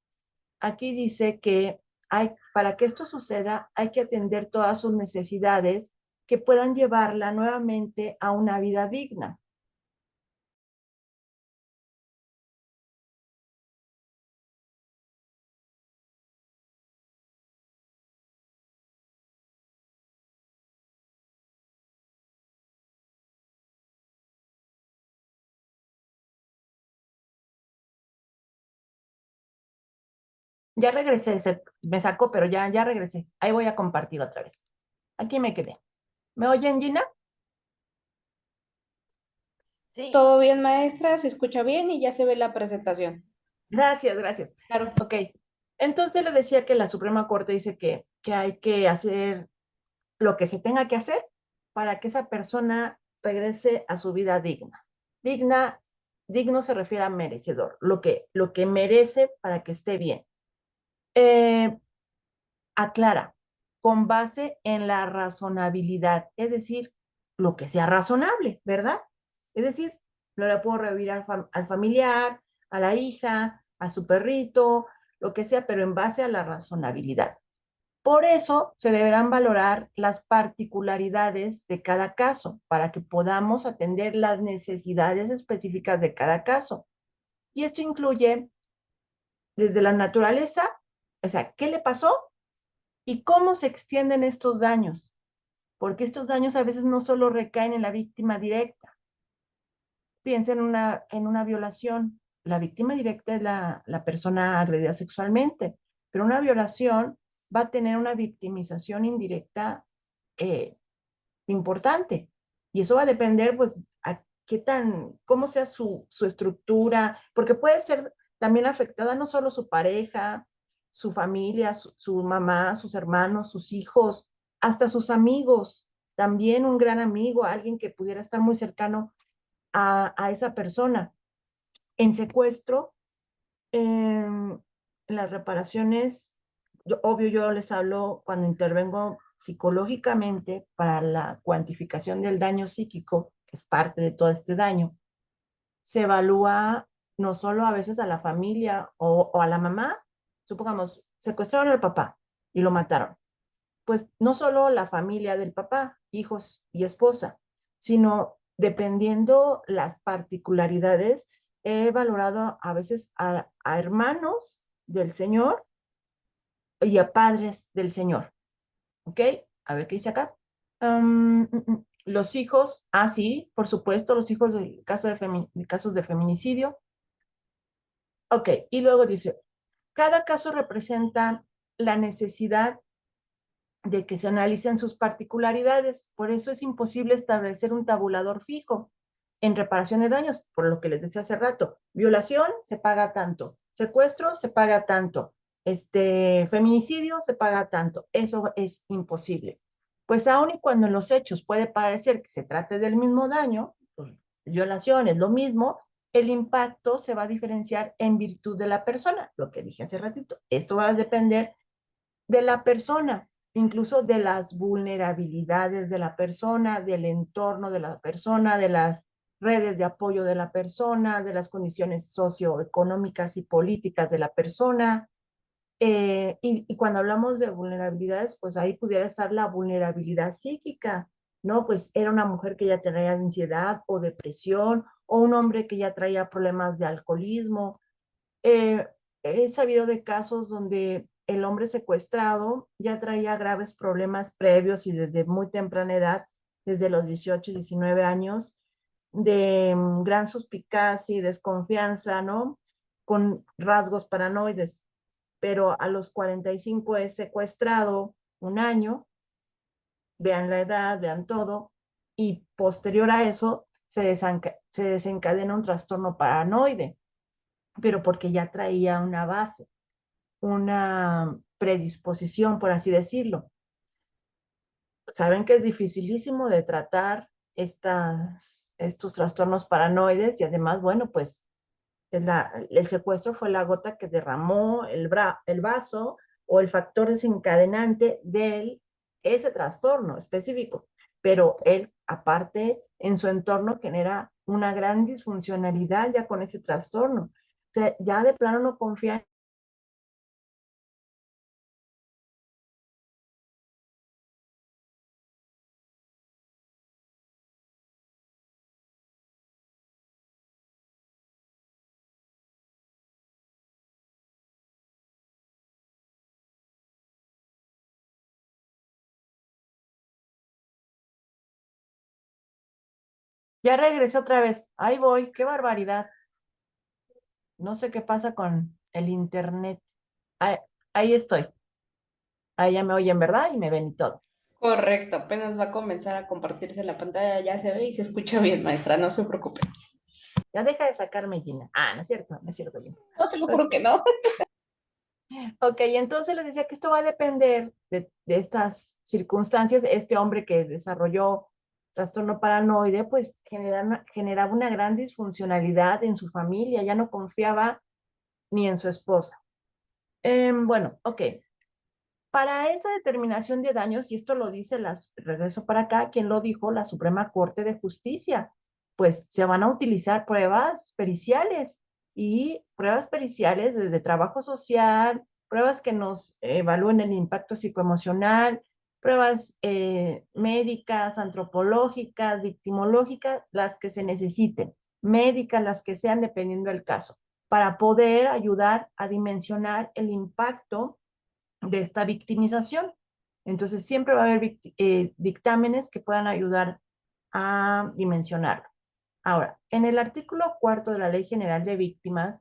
Aquí dice que para que esto suceda hay que atender todas sus necesidades que puedan llevarla nuevamente a una vida digna. Ya regresé, me sacó, pero ya regresé. Ahí voy a compartir otra vez. Aquí me quedé. ¿Me oyen, Gina? Sí, Todo bien, maestra, se escucha bien y ya se ve la presentación. Gracias, gracias. Claro. Ok. Entonces le decía que la Suprema Corte dice que hay que hacer lo que se tenga que hacer para que esa persona regrese a su vida digna. Digna, digno se refiere a merecedor, lo que merece para que esté bien. Eh, Aclara, con base en la razonabilidad, es decir, lo que sea razonable, ¿verdad? Es decir, no le puedo revivir al familiar, a la hija, a su perrito, lo que sea, pero en base a la razonabilidad. Por eso se deberán valorar las particularidades de cada caso para que podamos atender las necesidades específicas de cada caso. Y esto incluye desde la naturaleza, o sea, ¿qué le pasó y cómo se extienden estos daños? Porque estos daños a veces no solo recaen en la víctima directa. Piensa en una violación. La víctima directa es la persona agredida sexualmente, pero una violación va a tener una victimización indirecta eh, importante. Y eso va a depender, pues, a qué tan, cómo sea su estructura, porque puede ser también afectada no solo su pareja, su familia, su mamá, sus hermanos, sus hijos, hasta sus amigos. también un gran amigo, alguien que pudiera estar muy cercano a esa persona. En secuestro, en las reparaciones, obvio yo les hablo cuando intervengo psicológicamente para la cuantificación del daño psíquico, que es parte de todo este daño. Se evalúa no solo a veces a la familia o a la mamá, supongamos, secuestraron al papá y lo mataron. Pues no solo la familia del papá, hijos y esposa, sino dependiendo las particularidades, he valorado a veces a hermanos del Señor y a padres del Señor. ¿Ok? A ver qué dice acá. Los hijos, sí, por supuesto, los hijos del caso de casos de feminicidio. Ok, y luego dice, cada caso representa la necesidad de que se analicen sus particularidades. Por eso es imposible establecer un tabulador fijo en reparación de daños, por lo que les decía hace rato. Violación se paga tanto, secuestro se paga tanto, feminicidio se paga tanto. Eso es imposible. Pues aun y cuando en los hechos puede parecer que se trate del mismo daño, pues, violación es lo mismo, el impacto se va a diferenciar en virtud de la persona, lo que dije hace ratito. Esto va a depender de la persona, incluso de las vulnerabilidades de la persona, del entorno de la persona, de las redes de apoyo de la persona, de las condiciones socioeconómicas y políticas de la persona. Y cuando hablamos de vulnerabilidades, pues ahí pudiera estar la vulnerabilidad psíquica, ¿no? Pues era una mujer que ya tenía ansiedad o depresión, o un hombre que ya traía problemas de alcoholismo. Eh, He sabido de casos donde el hombre secuestrado ya traía graves problemas previos y desde muy temprana edad, desde los 18, 19 años, de gran suspicacia y desconfianza, ¿no? Con rasgos paranoides. Pero a los 45 es secuestrado un año, vean la edad, vean todo, y posterior a eso se desencadena un trastorno paranoide, pero porque ya traía una base, una predisposición, por así decirlo. Saben que es dificilísimo de tratar estos trastornos paranoides y además, bueno, pues el secuestro fue la gota que derramó el vaso o el factor desencadenante de ese trastorno específico. Pero él, aparte, en su entorno genera una gran disfuncionalidad ya con ese trastorno. O sea, ya de plano no confía. Ya regresé otra vez. Ahí voy, qué barbaridad. No sé qué pasa con el internet. Ahí, ahí estoy. Ahí ya me oyen, ¿verdad? Y me ven y todo. Correcto, apenas va a comenzar a compartirse la pantalla, ya se ve y se escucha bien, maestra, no se preocupe. Ya deja de sacarme, Gina. No es cierto, no es cierto, Gina. No se lo Ok, juro que no. ok, entonces les decía que esto va a depender de estas circunstancias. Este hombre que desarrolló trastorno paranoide, pues generaba una gran disfuncionalidad en su familia, ya no confiaba ni en su esposa. Bueno, ok. Para esa determinación de daños, y esto lo dice, regreso para acá, ¿quién lo dijo? La Suprema Corte de Justicia. Pues se van a utilizar pruebas periciales y pruebas periciales desde trabajo social, pruebas que nos evalúen el impacto psicoemocional, pruebas médicas, antropológicas, victimológicas, las que se necesiten, médicas, las que sean dependiendo del caso, para poder ayudar a dimensionar el impacto de esta victimización. Entonces, siempre va a haber dictámenes que puedan ayudar a dimensionarlo. Ahora, en el artículo cuarto de la Ley General de Víctimas,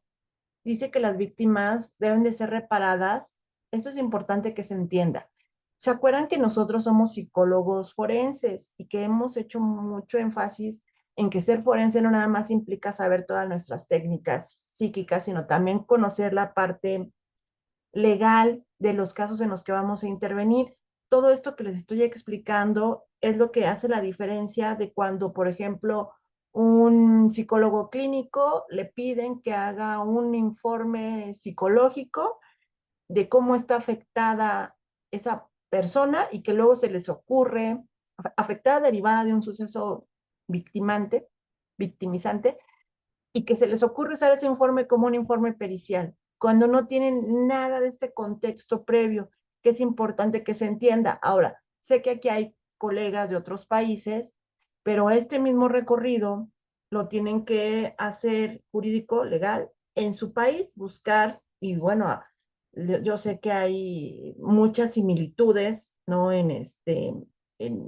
dice que las víctimas deben de ser reparadas. Esto es importante que se entienda. ¿Se acuerdan que nosotros somos psicólogos forenses y que hemos hecho mucho énfasis en que ser forense no nada más implica saber todas nuestras técnicas psíquicas, sino también conocer la parte legal de los casos en los que vamos a intervenir? todo esto que les estoy explicando es lo que hace la diferencia de cuando, por ejemplo, un psicólogo clínico le piden que haga un informe psicológico de cómo está afectada esa persona y que luego se les ocurre, afectada derivada de un suceso victimante, victimizante, y que se les ocurre usar ese informe como un informe pericial, cuando no tienen nada de este contexto previo, que es importante que se entienda. Ahora, sé que aquí hay colegas de otros países, pero este mismo recorrido lo tienen que hacer jurídico, legal, en su país, buscar, y bueno, yo sé que hay muchas similitudes, ¿no?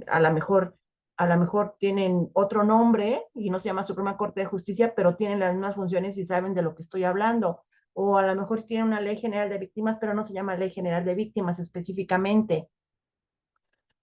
A lo mejor tienen otro nombre y no se llama Suprema Corte de Justicia, pero tienen las mismas funciones y saben de lo que estoy hablando. O a lo mejor tienen una ley general de víctimas, pero no se llama ley general de víctimas específicamente.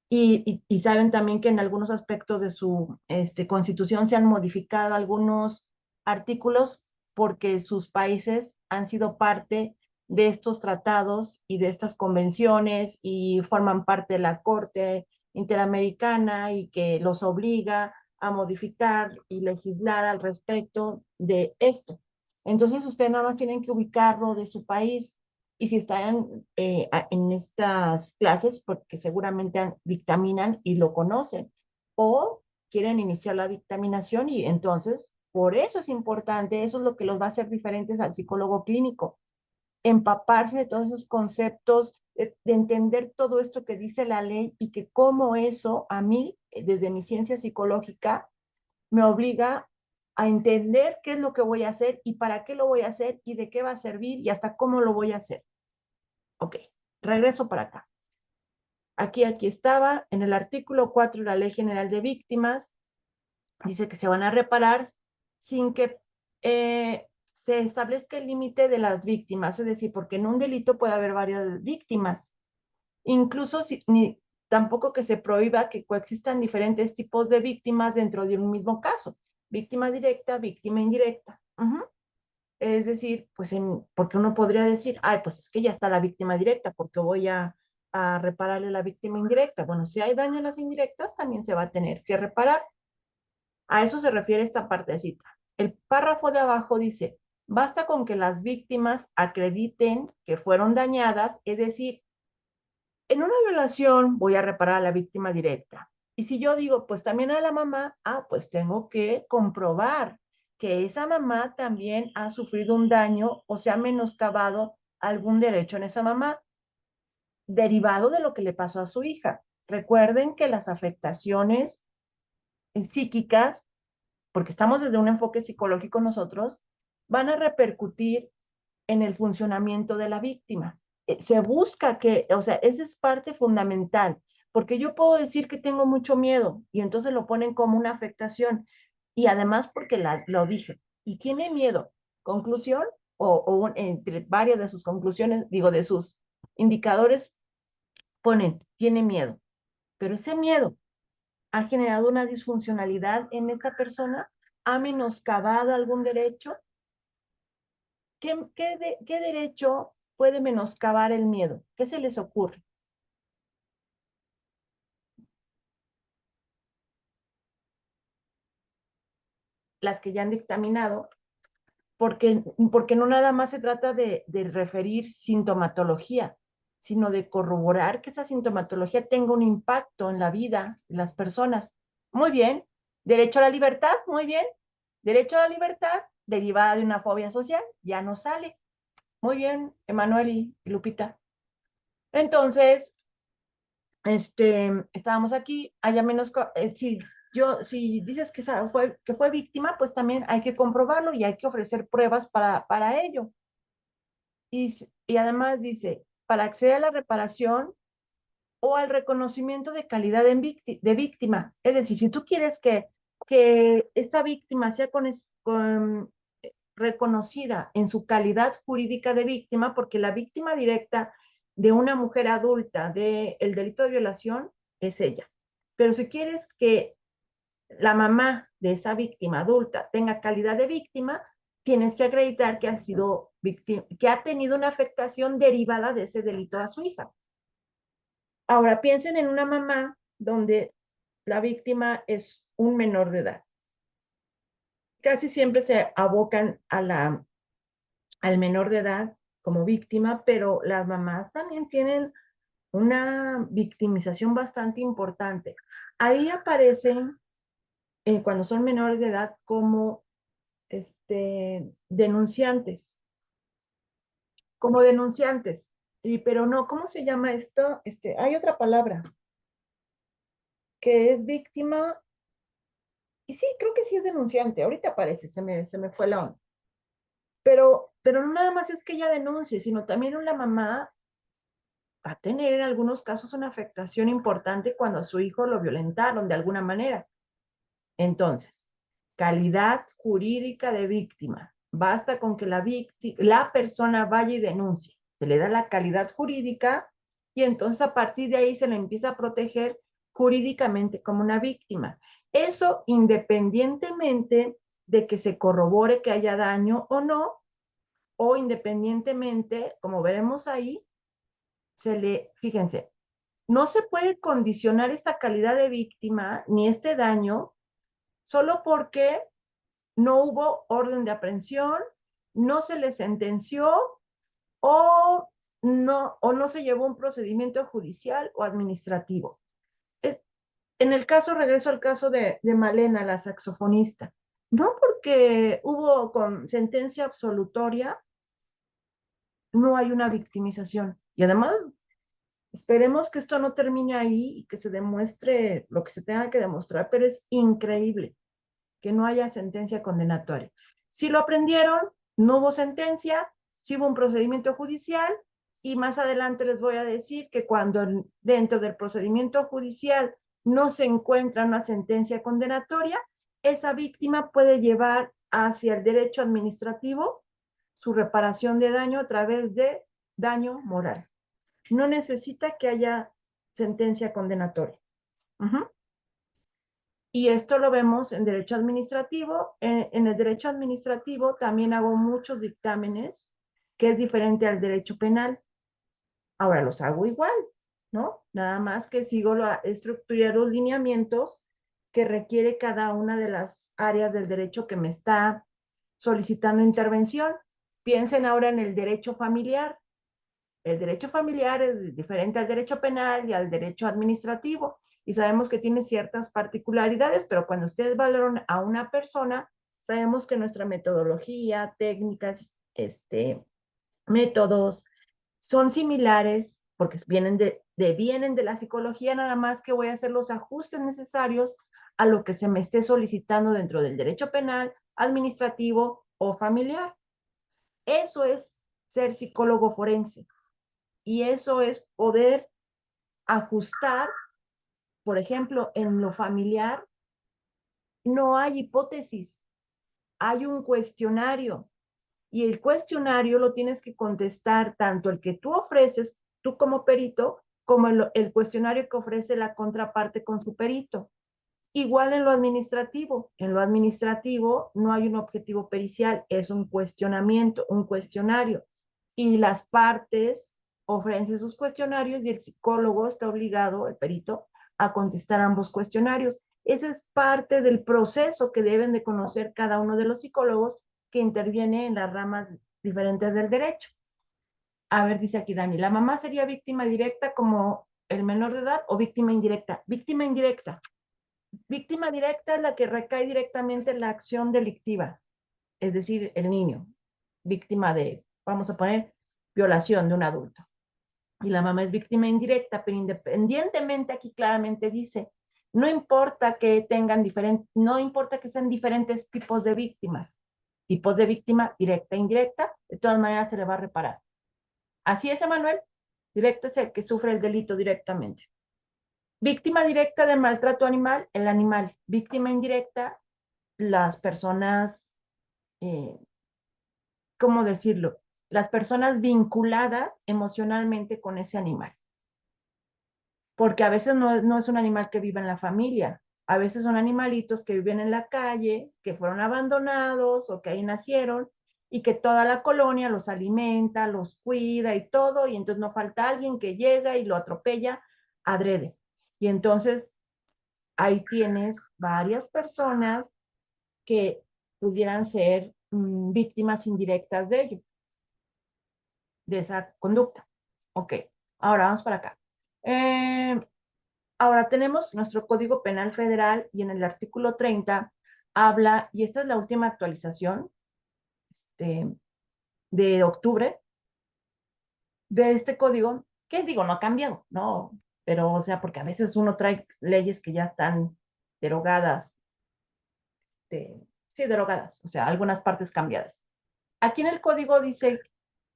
Y saben también que en algunos aspectos de su constitución se han modificado algunos artículos porque sus países han sido parte de estos tratados y de estas convenciones y forman parte de la Corte Interamericana y que los obliga a modificar y legislar al respecto de esto. Entonces, ustedes nada más tienen que ubicarlo de su país y si están en estas clases, porque seguramente dictaminan y lo conocen, o quieren iniciar la dictaminación y entonces, por eso es importante, eso es lo que los va a hacer diferentes al psicólogo clínico, empaparse de todos esos conceptos, de entender todo esto que dice la ley y que cómo eso a mí, desde mi ciencia psicológica, me obliga a entender qué es lo que voy a hacer y para qué lo voy a hacer y de qué va a servir y hasta cómo lo voy a hacer. Ok, regreso para acá. Aquí estaba, en el artículo 4 de la Ley General de Víctimas, dice que se van a reparar sin que se establezca el límite de las víctimas, es decir, porque en un delito puede haber varias víctimas, incluso tampoco que se prohíba que coexistan diferentes tipos de víctimas dentro de un mismo caso, víctima directa, víctima indirecta. Es decir, pues porque uno podría decir, ay, pues es que ya está la víctima directa, porque voy a repararle la víctima indirecta. Bueno, si hay daño en las indirectas, también se va a tener que reparar. A eso se refiere esta partecita. El párrafo de abajo dice, basta con que las víctimas acrediten que fueron dañadas, es decir, en una violación voy a reparar a la víctima directa. Y si yo digo, pues también a la mamá, pues tengo que comprobar que esa mamá también ha sufrido un daño o se ha menoscabado algún derecho en esa mamá derivado de lo que le pasó a su hija. Recuerden que las afectaciones psíquicas, porque estamos desde un enfoque psicológico nosotros, van a repercutir en el funcionamiento de la víctima. Se busca que, o sea, esa es parte fundamental, porque yo puedo decir que tengo mucho miedo y entonces lo ponen como una afectación y además porque lo dije y tiene miedo. Conclusión entre varias de sus conclusiones, digo, de sus indicadores, ponen, tiene miedo, pero ese miedo ha generado una disfuncionalidad en esta persona, ha menoscabado algún derecho. ¿Qué derecho puede menoscabar el miedo? ¿Qué se les ocurre? Las que ya han dictaminado, porque no nada más se trata de referir sintomatología, sino de corroborar que esa sintomatología tenga un impacto en la vida de las personas. Muy bien. Derecho a la libertad, muy bien. Derecho a la libertad derivada de una fobia social, ya no sale. Muy bien, Emanuel y Lupita. Entonces, estábamos aquí, haya menos, si dices que fue víctima, pues también hay que comprobarlo y hay que ofrecer pruebas para ello. Y además dice, para acceder a la reparación o al reconocimiento de calidad de víctima. Es decir, si tú quieres que esta víctima sea reconocida en su calidad jurídica de víctima, porque la víctima directa de una mujer adulta del delito de violación es ella. Pero si quieres que la mamá de esa víctima adulta tenga calidad de víctima, tienes que acreditar que ha sido víctima, que ha tenido una afectación derivada de ese delito a su hija. Ahora piensen en una mamá donde la víctima es un menor de edad. Casi siempre se abocan al menor de edad como víctima, pero las mamás también tienen una victimización bastante importante. Ahí aparecen, cuando son menores de edad, como denunciantes, como denunciantes. Pero no, ¿cómo se llama esto? Hay otra palabra, que es víctima, y sí, creo que sí es denunciante. Ahorita aparece, se me fue la onda. Pero no nada más es que ella denuncie, sino también la mamá va a tener en algunos casos una afectación importante cuando a su hijo lo violentaron de alguna manera. Entonces, calidad jurídica de víctima. Basta con que la persona vaya y denuncie. Se le da la calidad jurídica y entonces a partir de ahí se le empieza a proteger jurídicamente como una víctima. Eso independientemente de que se corrobore que haya daño o no, o independientemente, como veremos ahí, fíjense, no se puede condicionar esta calidad de víctima ni este daño solo porque no hubo orden de aprehensión, no se le sentenció o no se llevó un procedimiento judicial o administrativo. En el caso, regreso al caso de Malena, la saxofonista, no porque hubo con sentencia absolutoria, no hay una victimización. Y además, esperemos que esto no termine ahí y que se demuestre lo que se tenga que demostrar, pero es increíble que no haya sentencia condenatoria. Si lo aprendieron, no hubo sentencia, sí hubo un procedimiento judicial y más adelante les voy a decir que cuando dentro del procedimiento judicial no se encuentra una sentencia condenatoria, esa víctima puede llevar hacia el derecho administrativo su reparación de daño a través de daño moral. No necesita que haya sentencia condenatoria. Uh-huh. Y esto lo vemos en derecho administrativo. En el derecho administrativo también hago muchos dictámenes que es diferente al derecho penal. Ahora los hago igual, ¿no? Nada más que sigo la estructura y los lineamientos que requiere cada una de las áreas del derecho que me está solicitando intervención. Piensen ahora en el derecho familiar. El derecho familiar es diferente al derecho penal y al derecho administrativo y sabemos que tiene ciertas particularidades, pero cuando ustedes valoran a una persona, sabemos que nuestra metodología, técnicas, métodos son similares porque vienen de la psicología, nada más que voy a hacer los ajustes necesarios a lo que se me esté solicitando dentro del derecho penal, administrativo o familiar. Eso es ser psicólogo forense. Y eso es poder ajustar, por ejemplo, en lo familiar, no hay hipótesis, hay un cuestionario. Y el cuestionario lo tienes que contestar tanto el que tú ofreces, tú como perito, como el cuestionario que ofrece la contraparte con su perito. Igual en lo administrativo. En lo administrativo no hay un objetivo pericial, es un cuestionamiento, un cuestionario. Y las partes ofrecen sus cuestionarios y el psicólogo está obligado, el perito, a contestar ambos cuestionarios. Esa es parte del proceso que deben de conocer cada uno de los psicólogos que interviene en las ramas diferentes del derecho. A ver, dice aquí Dani, ¿la mamá sería víctima directa como el menor de edad o víctima indirecta? Víctima indirecta. Víctima directa es la que recae directamente en la acción delictiva, es decir, el niño, víctima de, vamos a poner, violación de un adulto. Y la mamá es víctima indirecta, pero independientemente aquí claramente dice, no importa que tengan no importa que sean diferentes tipos de víctimas, tipos de víctima directa e indirecta, de todas maneras se le va a reparar. Así es, Emanuel, directo es el que sufre el delito directamente. Víctima directa de maltrato animal, el animal. Víctima indirecta, las personas, eh, ¿cómo decirlo? Las personas vinculadas emocionalmente con ese animal. Porque a veces no es un animal que vive en la familia. A veces son animalitos que viven en la calle, que fueron abandonados o que ahí nacieron y que toda la colonia los alimenta, los cuida y todo, y entonces no falta alguien que llega y lo atropella adrede. Y entonces ahí tienes varias personas que pudieran ser víctimas indirectas de ello, de esa conducta. Ok, ahora vamos para acá. Ahora tenemos nuestro Código Penal Federal y en el artículo 30 habla, y esta es la última actualización de octubre de este código, que digo, no ha cambiado, ¿no? Pero, o sea, porque a veces uno trae leyes que ya están derogadas, sí, derogadas, o sea, algunas partes cambiadas. Aquí en el código dice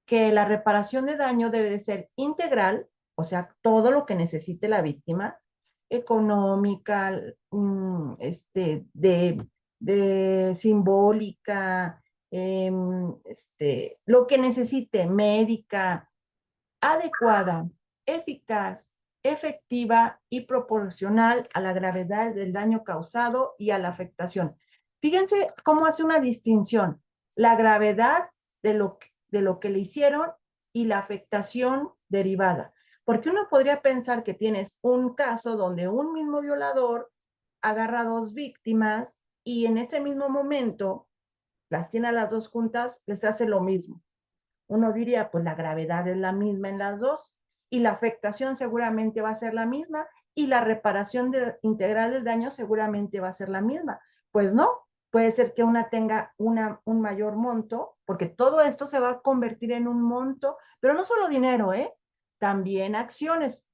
que la reparación de daño debe de ser integral, o sea, todo lo que necesite la víctima, económica, de simbólica, lo que necesite, médica, adecuada, eficaz, efectiva y proporcional a la gravedad del daño causado y a la afectación. Fíjense cómo hace una distinción, la gravedad de lo que le hicieron y la afectación derivada. Porque uno podría pensar que tienes un caso donde un mismo violador agarra a dos víctimas y en ese mismo momento las tiene a las dos juntas, les hace lo mismo. Uno diría, pues la gravedad es la misma en las dos y la afectación seguramente va a ser la misma y la reparación integral del daño seguramente va a ser la misma. Pues no, puede ser que una tenga un mayor monto, porque todo esto se va a convertir en un monto, pero no solo dinero, ¿eh? También acciones.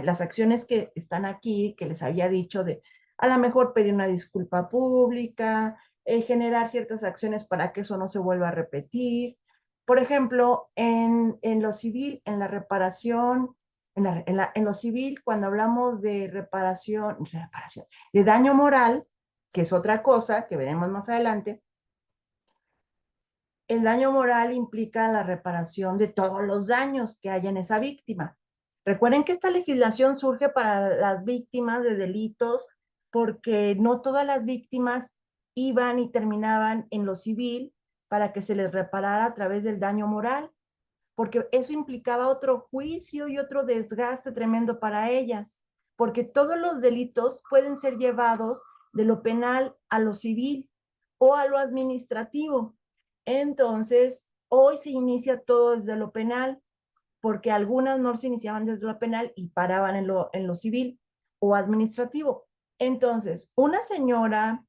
Las acciones que están aquí, que les había dicho de a lo mejor pedir una disculpa pública, generar ciertas acciones para que eso no se vuelva a repetir. Por ejemplo, en lo civil, en la reparación, en lo civil, cuando hablamos de reparación, de daño moral, que es otra cosa que veremos más adelante, el daño moral implica la reparación de todos los daños que haya en esa víctima. Recuerden que esta legislación surge para las víctimas de delitos porque no todas las víctimas iban y terminaban en lo civil para que se les reparara a través del daño moral, porque eso implicaba otro juicio y otro desgaste tremendo para ellas, porque todos los delitos pueden ser llevados de lo penal a lo civil o a lo administrativo. Entonces, hoy se inicia todo desde lo penal, porque algunas no se iniciaban desde lo penal y paraban en lo civil o administrativo. Entonces, una señora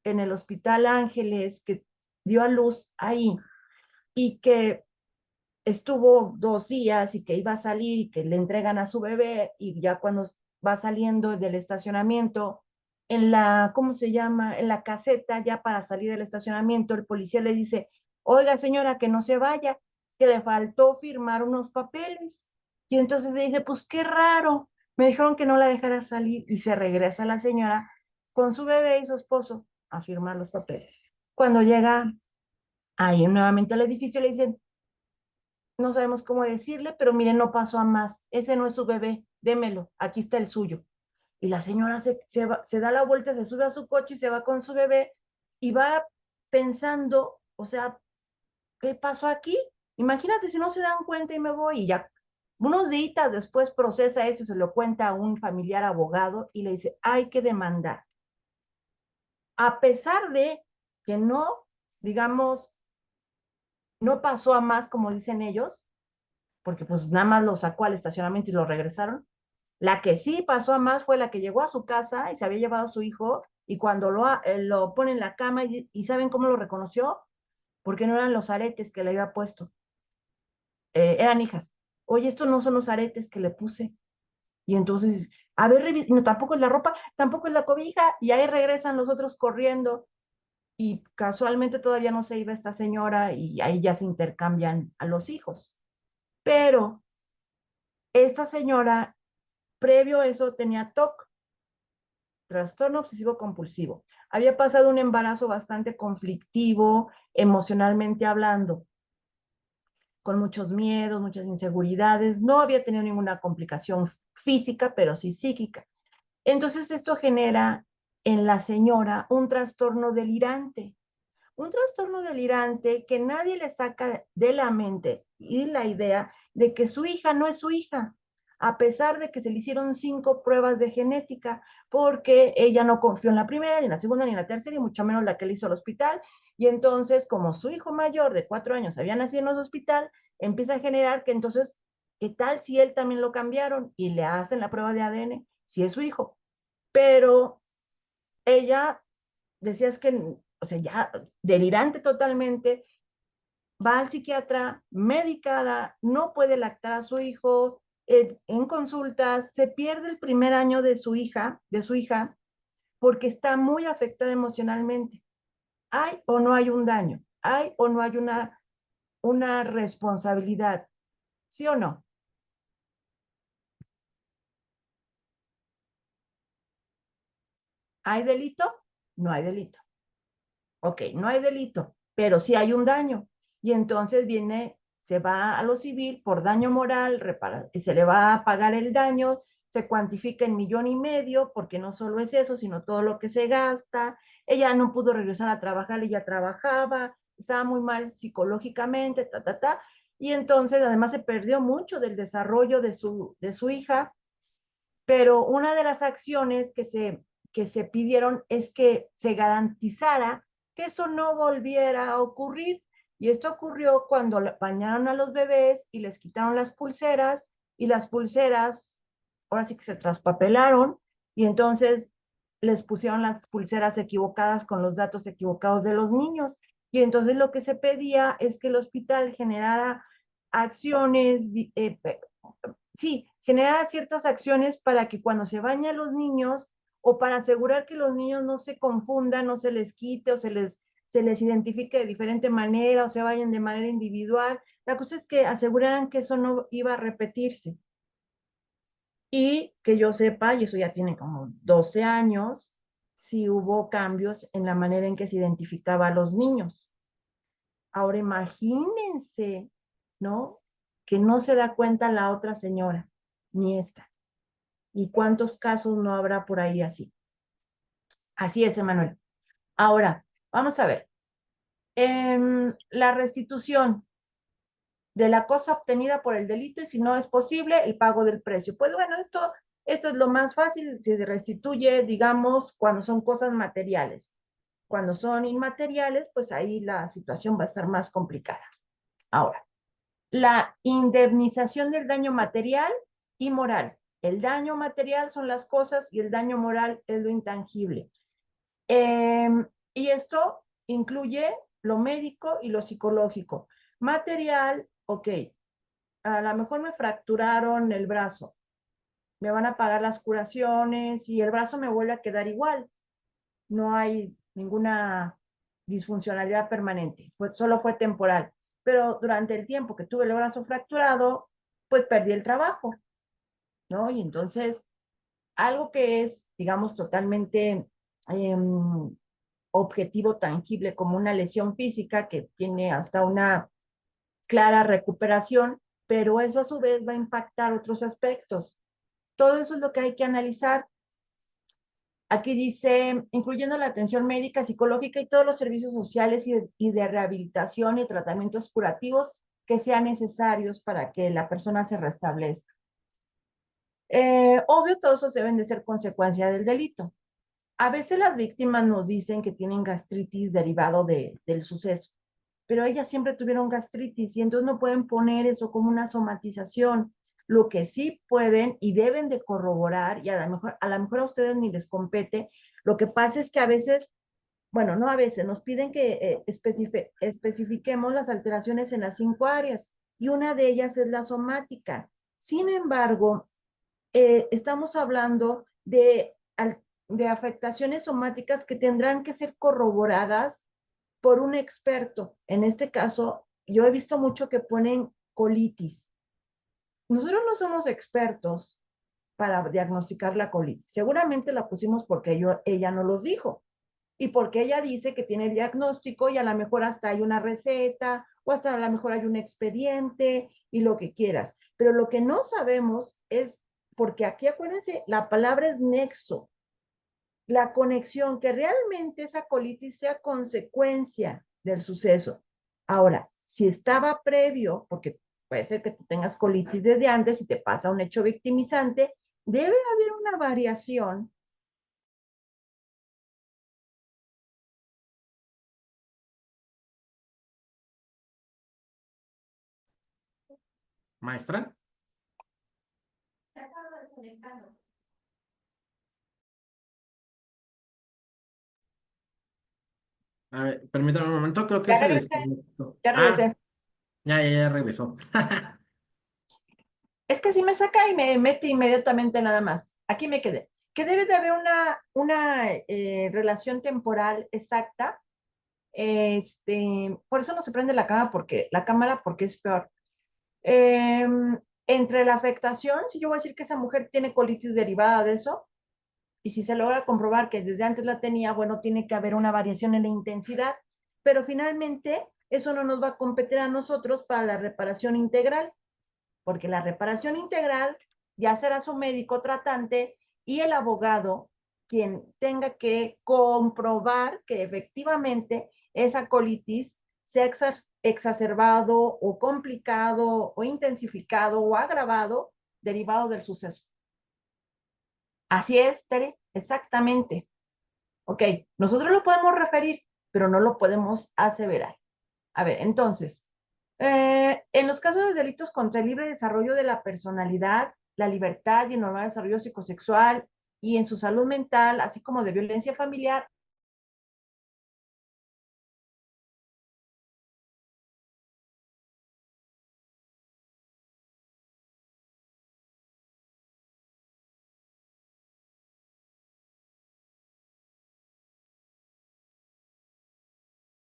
en el Hospital Ángeles que dio a luz ahí y que estuvo 2 días y que iba a salir y que le entregan a su bebé y ya cuando va saliendo del estacionamiento, ¿cómo se llama? En la caseta, ya para salir del estacionamiento, el policía le dice, oiga señora, que no se vaya, que le faltó firmar unos papeles. Y entonces le dije, pues qué raro, me dijeron que no la dejara salir y se regresa la señora con su bebé y su esposo a firmar los papeles. Cuando llega ahí nuevamente al edificio le dicen, no sabemos cómo decirle, pero miren, no pasó a más. Ese no es su bebé, démelo, aquí está el suyo. Y la señora se da la vuelta, se sube a su coche y se va con su bebé y va pensando, o sea, ¿qué pasó aquí? Imagínate si no se dan cuenta y me voy y ya. Unos días después procesa eso, se lo cuenta a un familiar abogado y le dice, hay que demandar. A pesar de que no, digamos, no pasó a más como dicen ellos, porque pues nada más lo sacó al estacionamiento y lo regresaron. La que sí pasó a más fue la que llegó a su casa y se había llevado a su hijo y cuando lo pone en la cama y ¿saben cómo lo reconoció? Porque no eran los aretes que le había puesto, eran hijas. Oye, estos no son los aretes que le puse. Y entonces, a ver, no, tampoco es la ropa, tampoco es la cobija, y ahí regresan los otros corriendo. Y casualmente todavía no se iba esta señora y ahí ya se intercambian a los hijos. Pero esta señora previo a eso tenía TOC, trastorno obsesivo compulsivo. Había pasado un embarazo bastante conflictivo, emocionalmente hablando, con muchos miedos, muchas inseguridades. No había tenido ninguna complicación física, pero sí psíquica. Entonces esto genera en la señora un trastorno delirante. Un trastorno delirante que nadie le saca de la mente y la idea de que su hija no es su hija. a pesar de que se le hicieron 5 pruebas de genética, porque ella no confió en la primera, ni en la segunda, ni en la tercera, y mucho menos la que le hizo al hospital. Y entonces, como su hijo mayor de 4 años había nacido en el hospital, empieza a generar que entonces, ¿qué tal si él también lo cambiaron y le hacen la prueba de ADN si es su hijo? Pero ella decía es que, o sea, ya delirante totalmente, va al psiquiatra medicada, no puede lactar a su hijo, en consultas, se pierde el primer año de su hija, porque está muy afectada emocionalmente. ¿Hay o no hay un daño? ¿Hay o no hay una responsabilidad? ¿Sí o no? ¿Hay delito? No hay delito. Ok, no hay delito, pero sí hay un daño. Y entonces se va a lo civil por daño moral, y se le va a pagar el daño, se cuantifica en 1,5 millones, porque no solo es eso, sino todo lo que se gasta. Ella no pudo regresar a trabajar, ella trabajaba, estaba muy mal psicológicamente, y entonces además se perdió mucho del desarrollo de su hija, pero una de las acciones que se pidieron es que se garantizara que eso no volviera a ocurrir. Y esto ocurrió cuando bañaron a los bebés y les quitaron las pulseras, y las pulseras ahora sí que se traspapelaron, y entonces les pusieron las pulseras equivocadas con los datos equivocados de los niños. Y entonces lo que se pedía es que el hospital generara acciones, sí, generar ciertas acciones para que cuando se bañan los niños, o para asegurar que los niños no se confundan, no se les quite, o se les identifique de diferente manera, o se vayan de manera individual. La cosa es que aseguraran que eso no iba a repetirse. Y que yo sepa, y eso ya tiene como 12 años, si hubo cambios en la manera en que se identificaba a los niños. Ahora imagínense, ¿no? Que no se da cuenta la otra señora, ni esta. ¿Y cuántos casos no habrá por ahí así? Así es, Emanuel. Ahora, vamos a ver. La restitución de la cosa obtenida por el delito, y si no es posible, el pago del precio. Pues bueno, esto es lo más fácil, si se restituye, digamos, cuando son cosas materiales. Cuando son inmateriales, pues ahí la situación va a estar más complicada. Ahora, la indemnización del daño material y moral. El daño material son las cosas y el daño moral es lo intangible. Y esto incluye lo médico y lo psicológico. Material, ok, a lo mejor me fracturaron el brazo, me van a pagar las curaciones y el brazo me vuelve a quedar igual. No hay ninguna disfuncionalidad permanente, pues solo fue temporal. Pero durante el tiempo que tuve el brazo fracturado, pues perdí el trabajo, ¿no? Y entonces, algo que es, digamos, totalmente objetivo tangible, como una lesión física que tiene hasta una clara recuperación, pero eso a su vez va a impactar otros aspectos. Todo eso es lo que hay que analizar. Aquí dice, incluyendo la atención médica, psicológica y todos los servicios sociales y de rehabilitación y tratamientos curativos que sean necesarios para que la persona se restablezca. Obvio, todos esos deben de ser consecuencia del delito. A veces las víctimas nos dicen que tienen gastritis derivado del suceso, pero ellas siempre tuvieron gastritis y entonces no pueden poner eso como una somatización. Lo que sí pueden y deben de corroborar, y a lo mejor a ustedes ni les compete, lo que pasa es que a veces, bueno, no a veces, nos piden que especifiquemos las alteraciones en las 5 áreas, y una de ellas es la somática. Sin embargo, estamos hablando de afectaciones somáticas que tendrán que ser corroboradas por un experto. En este caso, yo he visto mucho que ponen colitis. Nosotros no somos expertos para diagnosticar la colitis. Seguramente la pusimos porque ella no los dijo, y porque ella dice que tiene diagnóstico, y a lo mejor hasta hay una receta, o hasta a lo mejor hay un expediente y lo que quieras. Pero lo que no sabemos es, porque aquí acuérdense, la palabra es nexo, la conexión, que realmente esa colitis sea consecuencia del suceso. Ahora, si estaba previo, porque puede ser que tú tengas colitis desde antes y te pasa un hecho victimizante, debe haber una variación. Maestra. A ver, permítame un momento, creo que Ya se regresé, desconectó. ya Ah, regresé. ya regresó. Es que si me saca y me mete inmediatamente nada más. Aquí me quedé. Que debe de haber una relación temporal exacta. Por eso no se prende la cámara porque es peor. Eh, Entre la afectación, si yo voy a decir que esa mujer tiene colitis derivada de eso, y si se logra comprobar que desde antes la tenía, bueno, tiene que haber una variación en la intensidad, pero finalmente eso no nos va a competir a nosotros para la reparación integral, porque la reparación integral ya será su médico tratante y el abogado quien tenga que comprobar que efectivamente esa colitis se ha exacerbado o complicado o intensificado o agravado derivado del suceso. Así es, Tere, exactamente. Ok, nosotros lo podemos referir, pero no lo podemos aseverar. A ver, entonces, en los casos de delitos contra el libre desarrollo de la personalidad, la libertad y el normal desarrollo psicosexual y en su salud mental, así como de violencia familiar,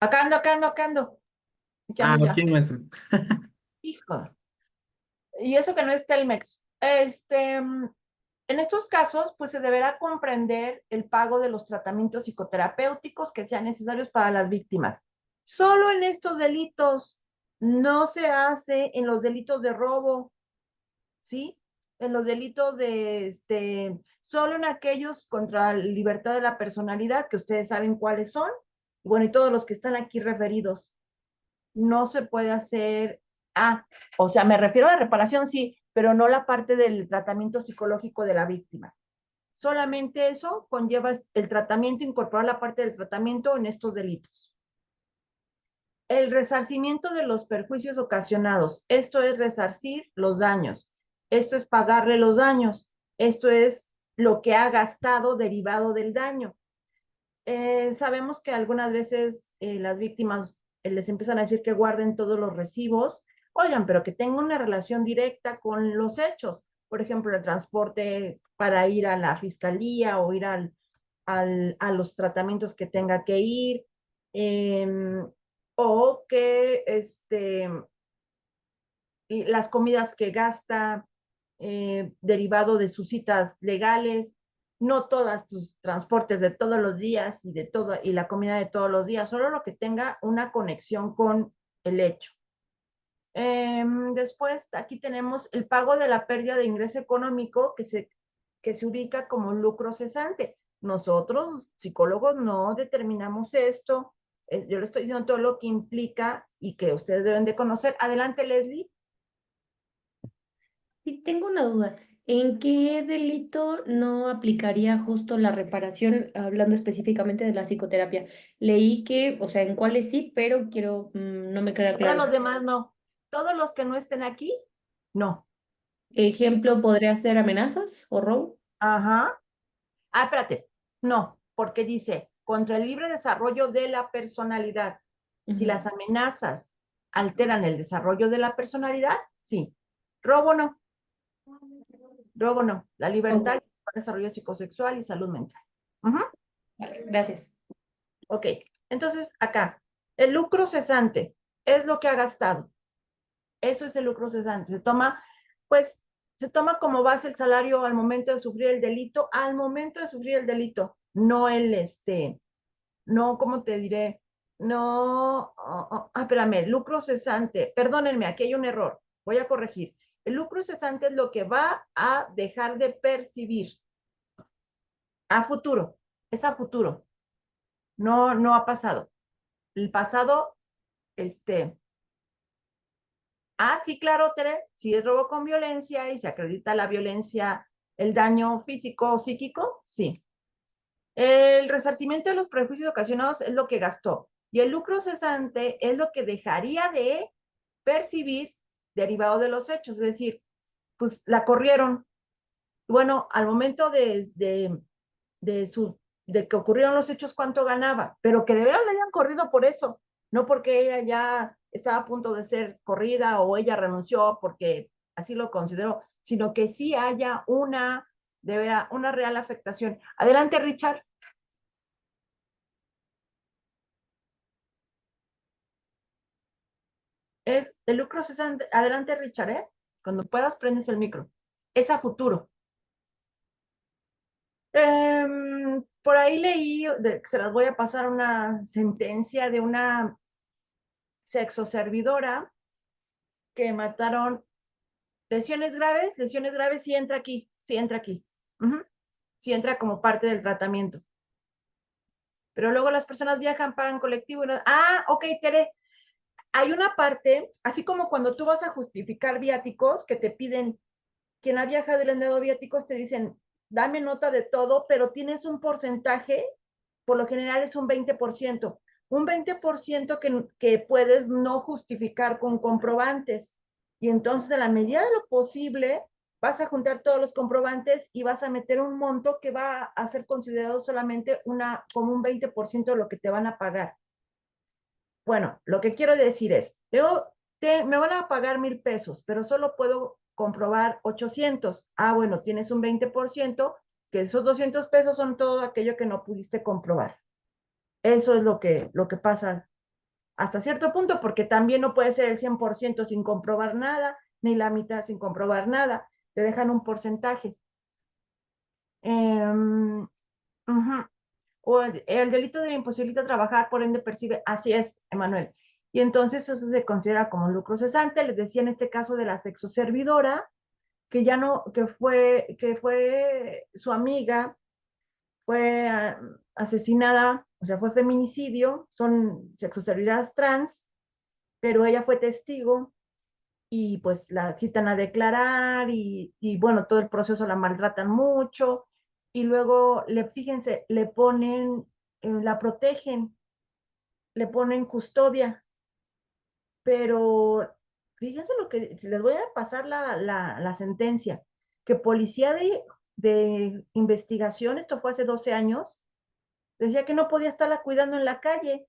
acá ando, ya Ah, ando ok, ya. maestra. Hijo, y eso que no es Telmex. En estos casos, pues se deberá comprender el pago de los tratamientos psicoterapéuticos que sean necesarios para las víctimas. Solo en estos delitos, no se hace en los delitos de robo, ¿sí? En los delitos solo en aquellos contra la libertad de la personalidad, que ustedes saben cuáles son, bueno, y todos los que están aquí referidos. No se puede hacer, o sea, me refiero a la reparación, sí, pero no la parte del tratamiento psicológico de la víctima. Solamente eso conlleva el tratamiento, incorporar la parte del tratamiento en estos delitos. El resarcimiento de los perjuicios ocasionados. Esto es resarcir los daños. Esto es pagarle los daños. Esto es lo que ha gastado derivado del daño. Sabemos que algunas veces las víctimas les empiezan a decir que guarden todos los recibos. Oigan, pero que tenga una relación directa con los hechos. Por ejemplo, el transporte para ir a la fiscalía o ir a los tratamientos que tenga que ir. Eh, o que y las comidas que gasta derivado de sus citas legales, no todas tus transportes de todos los días y de todo y la comida de todos los días, solo lo que tenga una conexión con el hecho. Después, aquí tenemos el pago de la pérdida de ingreso económico que se ubica como lucro cesante. Nosotros, psicólogos, no determinamos esto. Yo le estoy diciendo todo lo que implica y que ustedes deben de conocer. Adelante, Leslie. Sí, tengo una duda. ¿En qué delito no aplicaría justo la reparación, hablando específicamente de la psicoterapia? Leí que, o sea, en cuáles sí, pero quiero, no me queda Todos claro. los demás no. Todos los que no estén aquí, no. Ejemplo, ¿podría ser amenazas o robo? Ajá. Espérate. No, porque dice, contra el libre desarrollo de la personalidad. Si Ujú. las amenazas alteran el desarrollo de la personalidad, sí. Robo no. Robo no. La Ok, libertad, el desarrollo psicosexual y salud mental. Ujú. vale, gracias. Ok. Entonces, acá, el lucro cesante es lo que ha gastado. Eso es el lucro cesante. Pues, se toma como base el salario al momento de sufrir el delito, al momento de sufrir el delito, no no, ¿cómo te diré? No, espérame, lucro cesante, perdónenme, aquí hay un error, voy a corregir. El lucro cesante es lo que va a dejar de percibir a futuro, es a futuro, no, no ha pasado. El pasado, este, Ah, sí, claro, Tere, si es robo con violencia y se acredita la violencia, el daño físico o psíquico, sí. El resarcimiento de los prejuicios ocasionados es lo que gastó y el lucro cesante es lo que dejaría de percibir derivado de los hechos, es decir, pues la corrieron. Bueno, al momento de, su, de que ocurrieron los hechos, ¿cuánto ganaba? Pero que de veras le hayan corrido por eso, no porque ella ya estaba a punto de ser corrida o ella renunció porque así lo consideró, sino que sí haya de veras, una real afectación. Adelante, Richard. El lucro cesante. Adelante, Richard, ¿eh? Cuando puedas, prendes el micro. Es a futuro. Por ahí leí, se las voy a pasar una sentencia de una sexoservidora que mataron lesiones graves sí entra aquí, sí entra aquí. Ujú. Sí entra como parte del tratamiento. Pero luego las personas viajan, pagan colectivo y no... Ah, ok, Tere, hay una parte, así como cuando tú vas a justificar viáticos, que te piden, quien ha viajado y le han dado viáticos, te dicen, dame nota de todo, pero tienes un porcentaje, por lo general es un 20%, un 20% que puedes no justificar con comprobantes. Y entonces, a la medida de lo posible, vas a juntar todos los comprobantes y vas a meter un monto que va a ser considerado solamente como un 20% de lo que te van a pagar. Bueno, lo que quiero decir es, me van a pagar 1,000 pesos, pero solo puedo comprobar 800. Ah, bueno, tienes un 20%, que esos 200 pesos son todo aquello que no pudiste comprobar. Eso es lo que pasa hasta cierto punto, porque también no puede ser el 100% sin comprobar nada, ni la mitad sin comprobar nada. Te dejan un porcentaje. Uh-huh. O el delito de imposibilita trabajar, por ende percibe, así es, Emanuel. Y entonces eso se considera como un lucro cesante. Les decía en este caso de la sexoservidora, que ya no, que fue su amiga, fue asesinada, o sea, fue feminicidio, son sexoservidoras trans, pero ella fue testigo y pues la citan a declarar y bueno, todo el proceso la maltratan mucho y luego, fíjense, la protegen, le ponen custodia, pero fíjense lo que, les voy a pasar la sentencia, que policía de investigación, esto fue hace 12 años, decía que no podía estarla cuidando en la calle,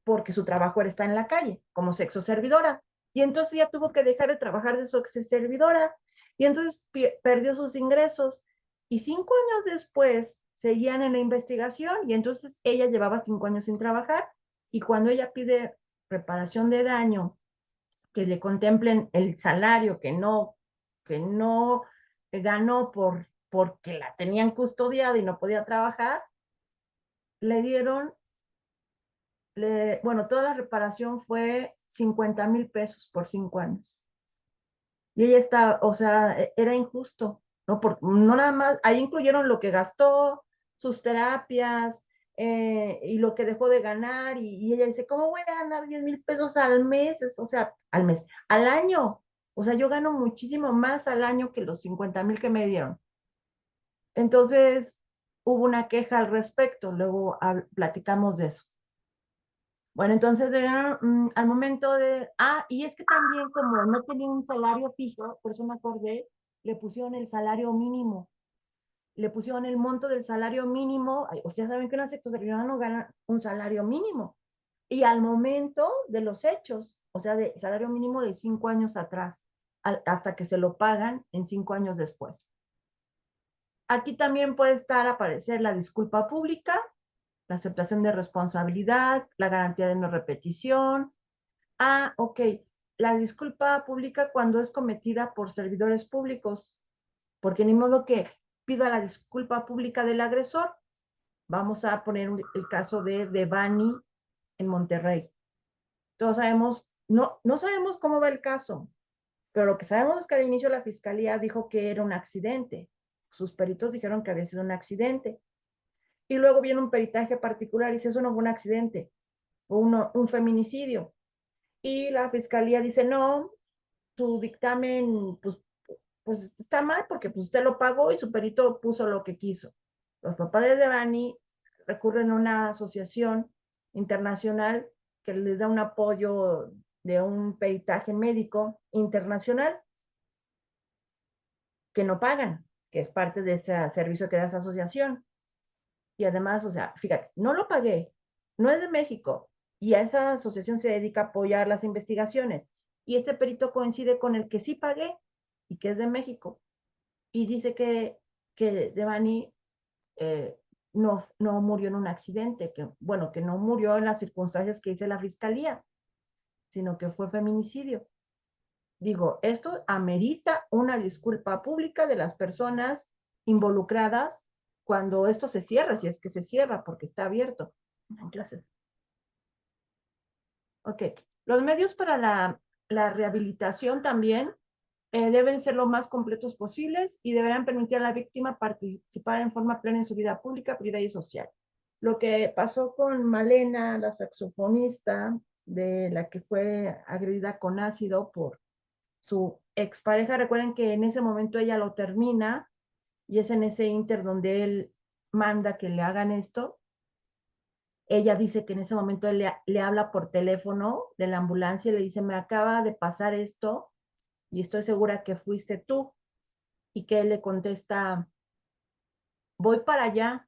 porque su trabajo era estar en la calle, como sexo servidora. Y entonces ya tuvo que dejar de trabajar de sexo servidora. Y entonces perdió sus ingresos. Y 5 años después seguían en la investigación y entonces ella llevaba 5 años sin trabajar. Y cuando ella pide reparación de daño, que le contemplen el salario que no ganó porque la tenían custodiada y no podía trabajar, le dieron bueno, toda la reparación fue 50,000 pesos por 5 años. Y ella está, o sea, era injusto, ¿no? No nada más, ahí incluyeron lo que gastó, sus terapias, y lo que dejó de ganar, y ella dice, ¿cómo voy a ganar 10,000 pesos al mes? Al mes, al año. O sea, yo gano muchísimo más al año que los 50,000 que me dieron. Entonces, hubo una queja al respecto, luego platicamos de eso. Bueno, entonces al momento y es que también como no tenía un salario fijo, por eso me acordé, le pusieron el salario mínimo, le pusieron el monto del salario mínimo. Ustedes saben que una sexoservidora no gana un salario mínimo. Y al momento de los hechos, o sea, de salario mínimo de 5 años atrás, hasta que se lo pagan en 5 años después. Aquí también puede aparecer la disculpa pública, la aceptación de responsabilidad, la garantía de no repetición. Ah, ok. La disculpa pública cuando es cometida por servidores públicos, porque ni modo que pida la disculpa pública del agresor. Vamos a poner el caso de Devani en Monterrey. Todos sabemos, no sabemos cómo va el caso, pero lo que sabemos es que al inicio la fiscalía dijo que era un accidente. Sus peritos dijeron que había sido un accidente. Y luego viene un peritaje particular y dice, eso no fue un accidente, fue un feminicidio. Y la fiscalía dice, no, su dictamen, pues está mal porque pues, usted lo pagó y su perito puso lo que quiso. Los papás de Devani recurren a una asociación internacional que les da un apoyo de un peritaje médico internacional que no pagan, que es parte de ese servicio que da esa asociación. Y además, o sea, fíjate, no lo pagué, no es de México, y a esa asociación se dedica a apoyar las investigaciones. Y este perito coincide con el que sí pagué y que es de México. Y dice que Devani no murió en un accidente, que bueno, que no murió en las circunstancias que dice la fiscalía, sino que fue feminicidio. Digo, esto amerita una disculpa pública de las personas involucradas cuando esto se cierra, si es que se cierra, porque está abierto. En clase. Ok. Los medios para la rehabilitación también deben ser lo más completos posibles y deberán permitir a la víctima participar en forma plena en su vida pública, privada y social. Lo que pasó con Malena, la saxofonista, de la que fue agredida con ácido por su expareja, recuerden que en ese momento ella lo termina y es en ese inter donde él manda que le hagan esto. Ella dice que en ese momento él le habla por teléfono de la ambulancia y le dice, me acaba de pasar esto y estoy segura que fuiste tú. Y que él le contesta, voy para allá.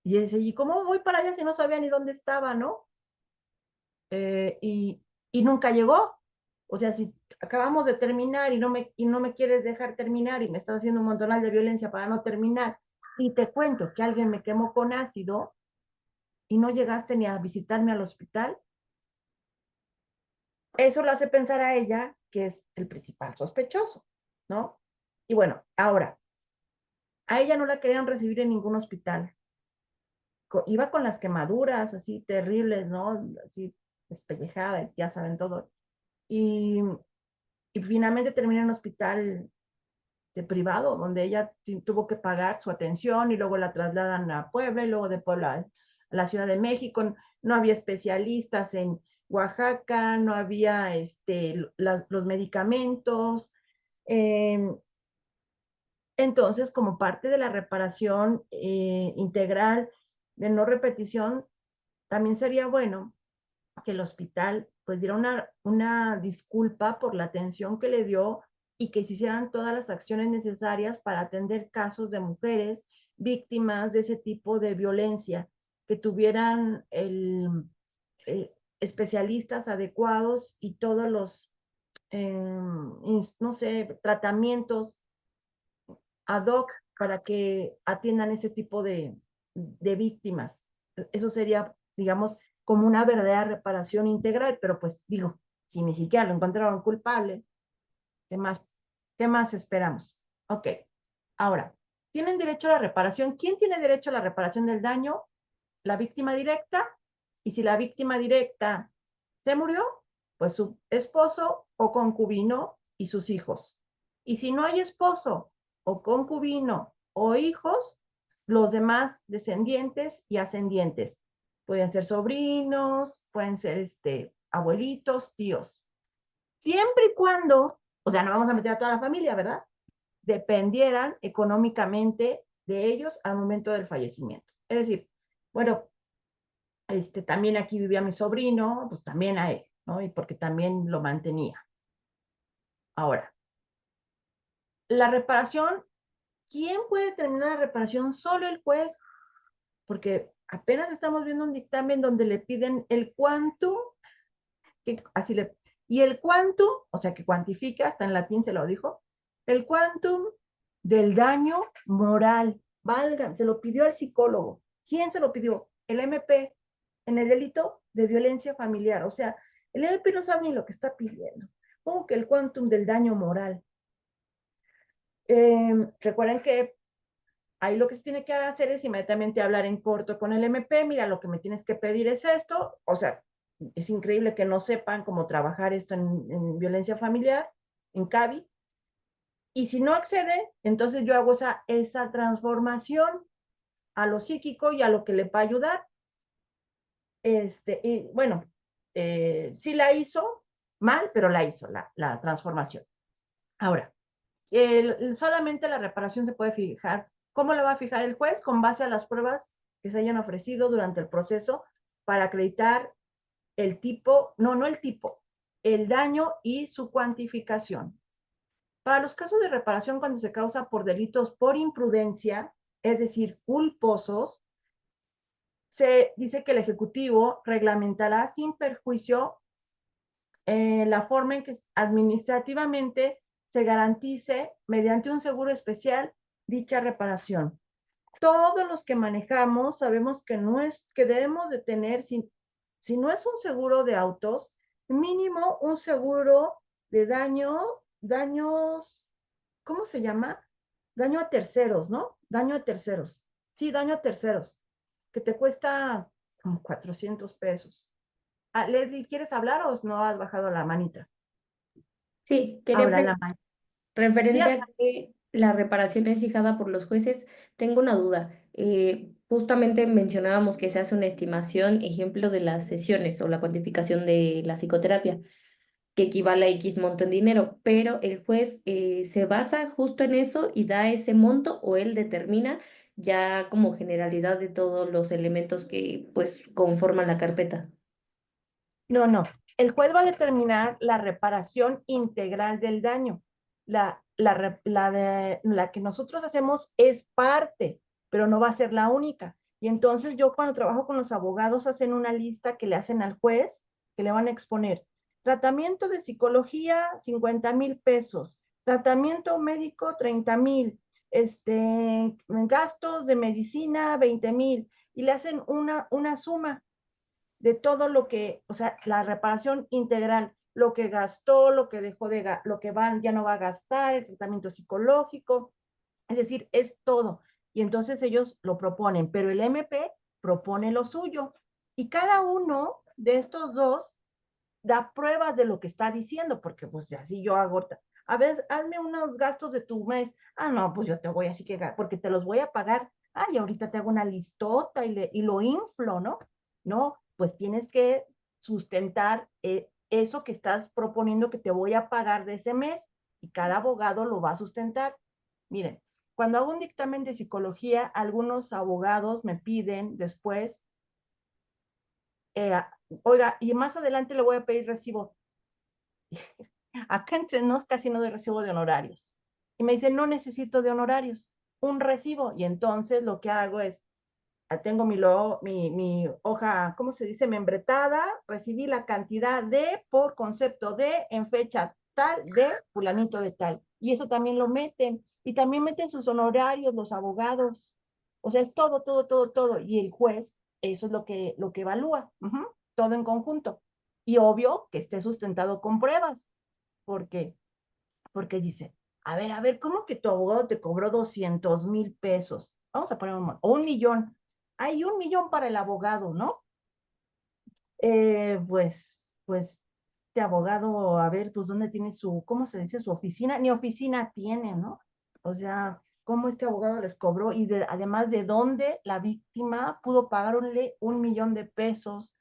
Y dice, ¿y cómo voy para allá si no sabía ni dónde estaba, no? Eh, y, y nunca llegó. O sea, si acabamos de terminar y no me quieres dejar terminar y me estás haciendo un montonal de violencia para no terminar, y te cuento que alguien me quemó con ácido y no llegaste ni a visitarme al hospital, eso le hace pensar a ella que es el principal sospechoso, ¿no? Y bueno, ahora, a ella no la querían recibir en ningún hospital. Iba con las quemaduras así terribles, ¿no? Así despellejada, ya saben todo. Y, y finalmente termina en un hospital de privado, donde ella tuvo que pagar su atención y luego la trasladan a Puebla y luego de Puebla a la Ciudad de México. No había especialistas en Oaxaca, no había los medicamentos. Eh, entonces, como parte de la reparación integral de no repetición, también sería bueno que el hospital pues diera una disculpa por la atención que le dio y que se hicieran todas las acciones necesarias para atender casos de mujeres víctimas de ese tipo de violencia, que tuvieran especialistas adecuados y todos los, no sé, tratamientos ad hoc para que atiendan ese tipo de víctimas. Eso sería, digamos, como una verdadera reparación integral, pero pues digo, si ni siquiera lo encontraron culpable, ¿qué más, qué más esperamos? Ok, ahora, ¿tienen derecho a la reparación? ¿Quién tiene derecho a la reparación del daño? La víctima directa, y si la víctima directa se murió, pues su esposo o concubino y sus hijos. Y si no hay esposo o concubino o hijos, los demás descendientes y ascendientes. Pueden ser sobrinos, pueden ser abuelitos, tíos. Siempre y cuando, o sea, no vamos a meter a toda la familia, ¿verdad? Dependieran económicamente de ellos al momento del fallecimiento. Es decir, bueno, también aquí vivía mi sobrino, pues también a él, ¿no? Y porque también lo mantenía. Ahora, la reparación, ¿quién puede determinar la reparación? Solo el juez, porque apenas estamos viendo un dictamen donde le piden el quantum, y el quantum, o sea, que cuantifica, hasta en latín se lo dijo, el quantum del daño moral, valga, se lo pidió al psicólogo. ¿Quién se lo pidió? El MP, en el delito de violencia familiar. O sea, el MP no sabe ni lo que está pidiendo. Como que el quantum del daño moral. Recuerden que ahí lo que se tiene que hacer es inmediatamente hablar en corto con el MP, mira, lo que me tienes que pedir es esto, o sea, es increíble que no sepan cómo trabajar esto en violencia familiar, en CABI, y si no accede, entonces yo hago esa transformación a lo psíquico y a lo que le va a ayudar. Y bueno, sí la hizo, mal, pero la hizo, la transformación. Ahora, solamente la reparación se puede fijar. ¿Cómo la va a fijar el juez? Con base a las pruebas que se hayan ofrecido durante el proceso para acreditar el tipo, no el tipo, el daño y su cuantificación. Para los casos de reparación cuando se causa por delitos por imprudencia, es decir, culposos, se dice que el Ejecutivo reglamentará sin perjuicio la forma en que administrativamente se garantice mediante un seguro especial dicha reparación. Todos los que manejamos sabemos que no es que debemos de tener, si no es un seguro de autos, mínimo un seguro de daños, ¿cómo se llama? Daño a terceros, ¿no? Daño a terceros. Sí, daño a terceros, que te cuesta como 400 pesos. Leslie, ¿quieres hablar o no has bajado la manita? Sí, quería Ahora la preguntar, manita. Sí, referente a que la reparación es fijada por los jueces, tengo una duda. Justamente mencionábamos que se hace una estimación, ejemplo, de las sesiones o la cuantificación de la psicoterapia, que equivale a X monto en dinero, pero el juez se basa justo en eso y da ese monto o él determina ya como generalidad de todos los elementos que pues conforman la carpeta. no. El juez va a determinar la reparación integral del daño. La que nosotros hacemos es parte, pero no va a ser la única. Y entonces yo cuando trabajo con los abogados hacen una lista que le hacen al juez, que le van a exponer. Tratamiento de psicología, 50,000 pesos. Tratamiento médico, 30,000. Gastos de medicina, 20,000. Y le hacen una suma de todo lo que, o sea, la reparación integral, lo que gastó, lo que dejó de, lo que ya no va a gastar, el tratamiento psicológico, es decir, es todo. Y entonces ellos lo proponen, pero el MP propone lo suyo. Y cada uno de estos dos da pruebas de lo que está diciendo, porque pues así yo hago, a ver, hazme unos gastos de tu mes. Ah, no, pues yo te voy así que, porque te los voy a pagar. Ah, y ahorita te hago una listota y lo inflo, ¿no? No, pues tienes que sustentar eso que estás proponiendo que te voy a pagar de ese mes y cada abogado lo va a sustentar. Miren, cuando hago un dictamen de psicología, algunos abogados me piden después, eh, oiga, y más adelante le voy a pedir recibo. Acá entre nos casi no doy recibo de honorarios. Y me dicen, no necesito de honorarios, un recibo. Y entonces lo que hago es, tengo mi hoja, ¿cómo se dice? Membretada, recibí la cantidad de, por concepto de, en fecha tal, de fulanito de tal. Y eso también lo meten. Y también meten sus honorarios los abogados. O sea, es todo. Y el juez, eso es lo que evalúa. Todo en conjunto. Y obvio que esté sustentado con pruebas. ¿Por qué? Porque dice, a ver, ¿cómo que tu abogado te cobró 200,000 pesos? Vamos a poner o 1,000,000. Hay 1,000,000 para el abogado, ¿no? Pues, este abogado, a ver, pues, ¿dónde tiene cómo se dice, su oficina? Ni oficina tiene, ¿no? O sea, ¿cómo este abogado les cobró? Y además, ¿de dónde la víctima pudo pagarle 1,000,000 de pesos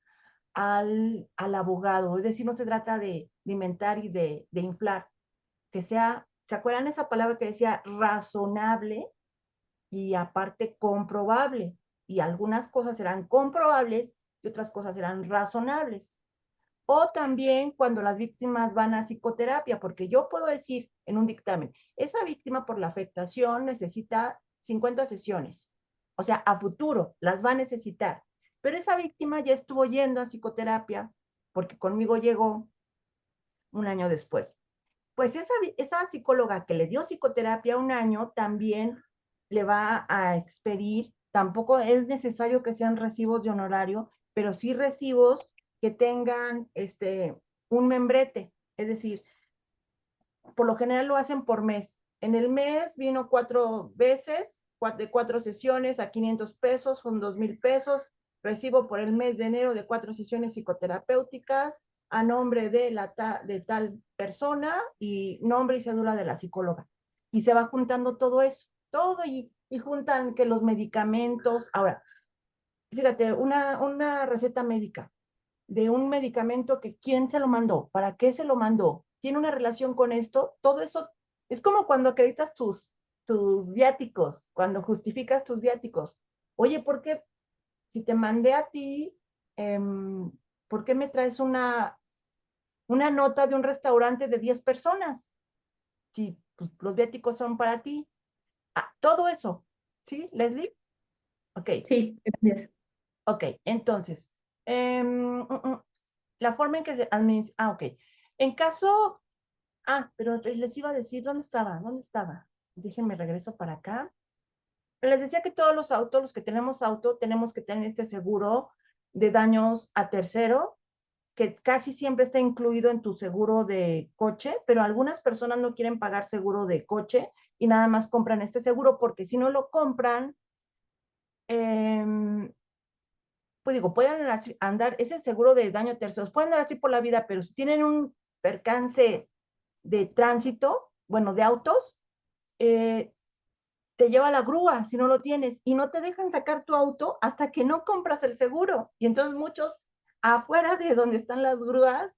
al abogado? Es decir, no se trata de inventar y de inflar, que sea, ¿se acuerdan esa palabra que decía razonable y aparte comprobable? Y algunas cosas serán comprobables y otras cosas serán razonables. O también cuando las víctimas van a psicoterapia, porque yo puedo decir en un dictamen, esa víctima por la afectación necesita 50 sesiones. O sea, a futuro las va a necesitar. Pero esa víctima ya estuvo yendo a psicoterapia porque conmigo llegó un año después. Pues esa psicóloga que le dio psicoterapia un año también le va a expedir, tampoco es necesario que sean recibos de honorario, pero sí recibos que tengan un membrete, es decir, por lo general lo hacen por mes. En el mes vino 4 veces, de 4 sesiones a 500 pesos, son 2,000 pesos. Recibo por el mes de enero de 4 sesiones psicoterapéuticas a nombre de tal persona y nombre y cédula de la psicóloga. Y se va juntando todo eso, todo y juntan que los medicamentos. Ahora, fíjate, una receta médica. de un medicamento que quién se lo mandó, para qué se lo mandó, tiene una relación con esto, todo eso es como cuando acreditas tus viáticos, cuando justificas tus viáticos. Oye, ¿por qué si te mandé a ti, ¿por qué me traes una nota de un restaurante de 10 personas? Si pues, los viáticos son para ti. Ah, todo eso, ¿sí, Leslie? Ok, Sí, gracias. ok, entonces, la forma en que se administra, ok. En caso, pero les iba a decir, ¿dónde estaba? ¿Dónde estaba? Déjenme regreso para acá. Les decía que todos los autos, los que tenemos auto, tenemos que tener este seguro de daños a tercero, que casi siempre está incluido en tu seguro de coche, pero algunas personas no quieren pagar seguro de coche y nada más compran este seguro porque si no lo compran, pues digo, pueden andar, ese seguro de daño a terceros, pueden andar así por la vida, pero si tienen un percance de tránsito, bueno, de autos, eh, te lleva la grúa si no lo tienes y no te dejan sacar tu auto hasta que no compras el seguro. Y entonces muchos afuera de donde están las grúas,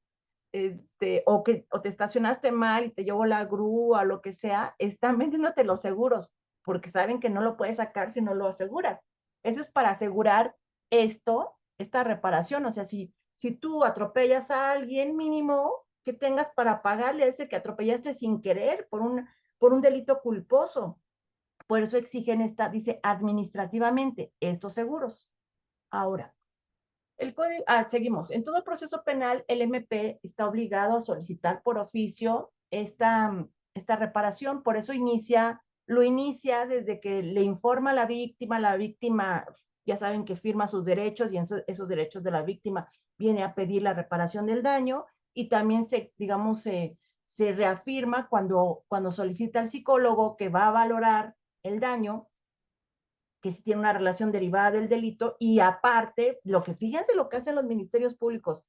o te estacionaste mal y te llevó la grúa o lo que sea, están vendiéndote los seguros porque saben que no lo puedes sacar si no lo aseguras. Eso es para asegurar esta reparación. O sea, si tú atropellas a alguien, mínimo que tengas para pagarle a ese que atropellaste sin querer por un delito culposo. Por eso exigen dice administrativamente, estos seguros. Ahora, el código, seguimos. En todo proceso penal, el MP está obligado a solicitar por oficio esta reparación, por eso lo inicia desde que le informa a la víctima ya saben que firma sus derechos y esos derechos de la víctima viene a pedir la reparación del daño y también se reafirma cuando solicita al psicólogo que va a valorar el daño, que si tiene una relación derivada del delito y aparte, fíjense lo que hacen los ministerios públicos.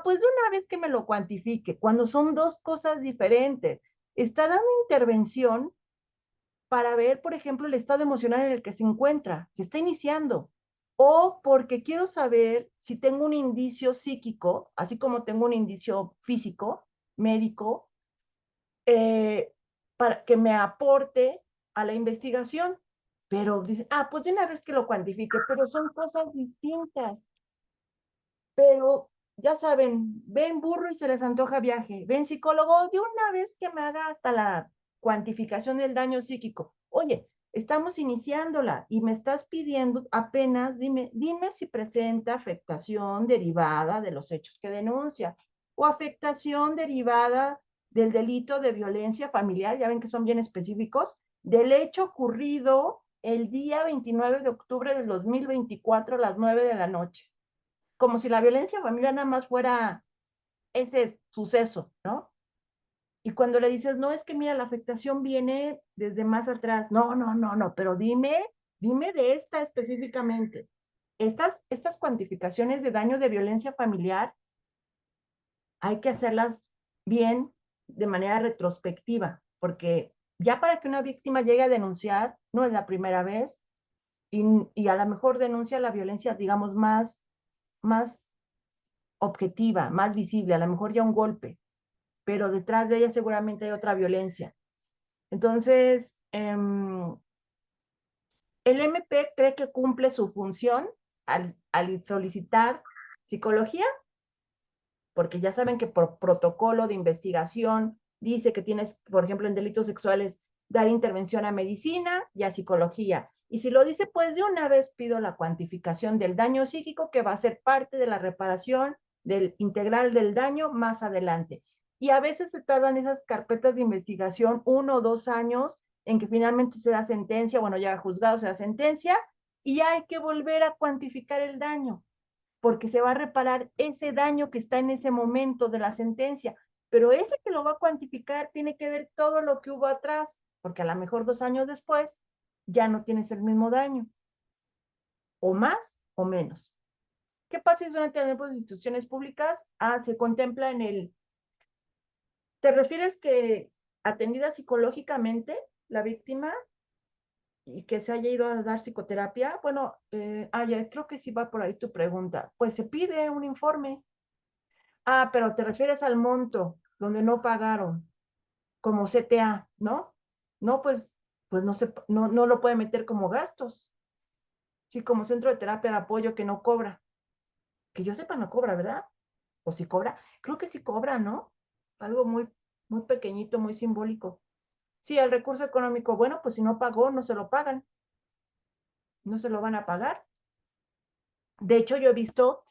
Pues de una vez que me lo cuantifique, cuando son dos cosas diferentes. Está dando intervención para ver, por ejemplo, el estado emocional en el que se encuentra, se está iniciando, o porque quiero saber si tengo un indicio psíquico, así como tengo un indicio físico, médico, eh, para que me aporte a la investigación. Pero dice, pues de una vez que lo cuantifique, pero son cosas distintas. Pero ya saben, ven burro y se les antoja viaje, ven psicólogo, de una vez que me haga hasta la cuantificación del daño psíquico. Oye, estamos iniciándola y me estás pidiendo apenas, dime si presenta afectación derivada de los hechos que denuncia o afectación derivada del delito de violencia familiar, ya ven que son bien específicos, del hecho ocurrido el día 29 de octubre del 2024 a las 9 de la noche, como si la violencia familiar nada más fuera ese suceso, ¿no? Y cuando le dices, no, es que mira, la afectación viene desde más atrás. No, pero dime de esta específicamente. Estas cuantificaciones de daño de violencia familiar hay que hacerlas bien de manera retrospectiva, porque ya para que una víctima llegue a denunciar, no es la primera vez, y a lo mejor denuncia la violencia, digamos, más objetiva, más visible, a lo mejor ya un golpe, pero detrás de ella seguramente hay otra violencia. Entonces, el MP cree que cumple su función al solicitar psicología, porque ya saben que por protocolo de investigación dice que tienes, por ejemplo, en delitos sexuales, dar intervención a medicina y a psicología. Y si lo dice, pues de una vez pido la cuantificación del daño psíquico que va a ser parte de la reparación del integral del daño más adelante. Y a veces se tardan esas carpetas de investigación 1 o 2 años en que finalmente se da sentencia, bueno, ya juzgado se da sentencia y hay que volver a cuantificar el daño porque se va a reparar ese daño que está en ese momento de la sentencia. Pero ese que lo va a cuantificar tiene que ver todo lo que hubo atrás, porque a lo mejor 2 años después ya no tienes el mismo daño, o más o menos. ¿Qué pasa si son de instituciones públicas? Se contempla ¿te refieres que atendida psicológicamente la víctima? y que se haya ido a dar psicoterapia, bueno, ya creo que sí va por ahí tu pregunta. Pues se pide un informe. Ah, pero te refieres al monto donde no pagaron, como CTA, ¿no? No, pues no lo puede meter como gastos. Sí, como centro de terapia de apoyo que no cobra. Que yo sepa, no cobra, ¿verdad? O si cobra, creo que sí cobra, ¿no? Algo muy pequeñito, muy simbólico. Sí, el recurso económico, bueno, pues si no pagó, no se lo pagan, no se lo van a pagar. De hecho, yo he visto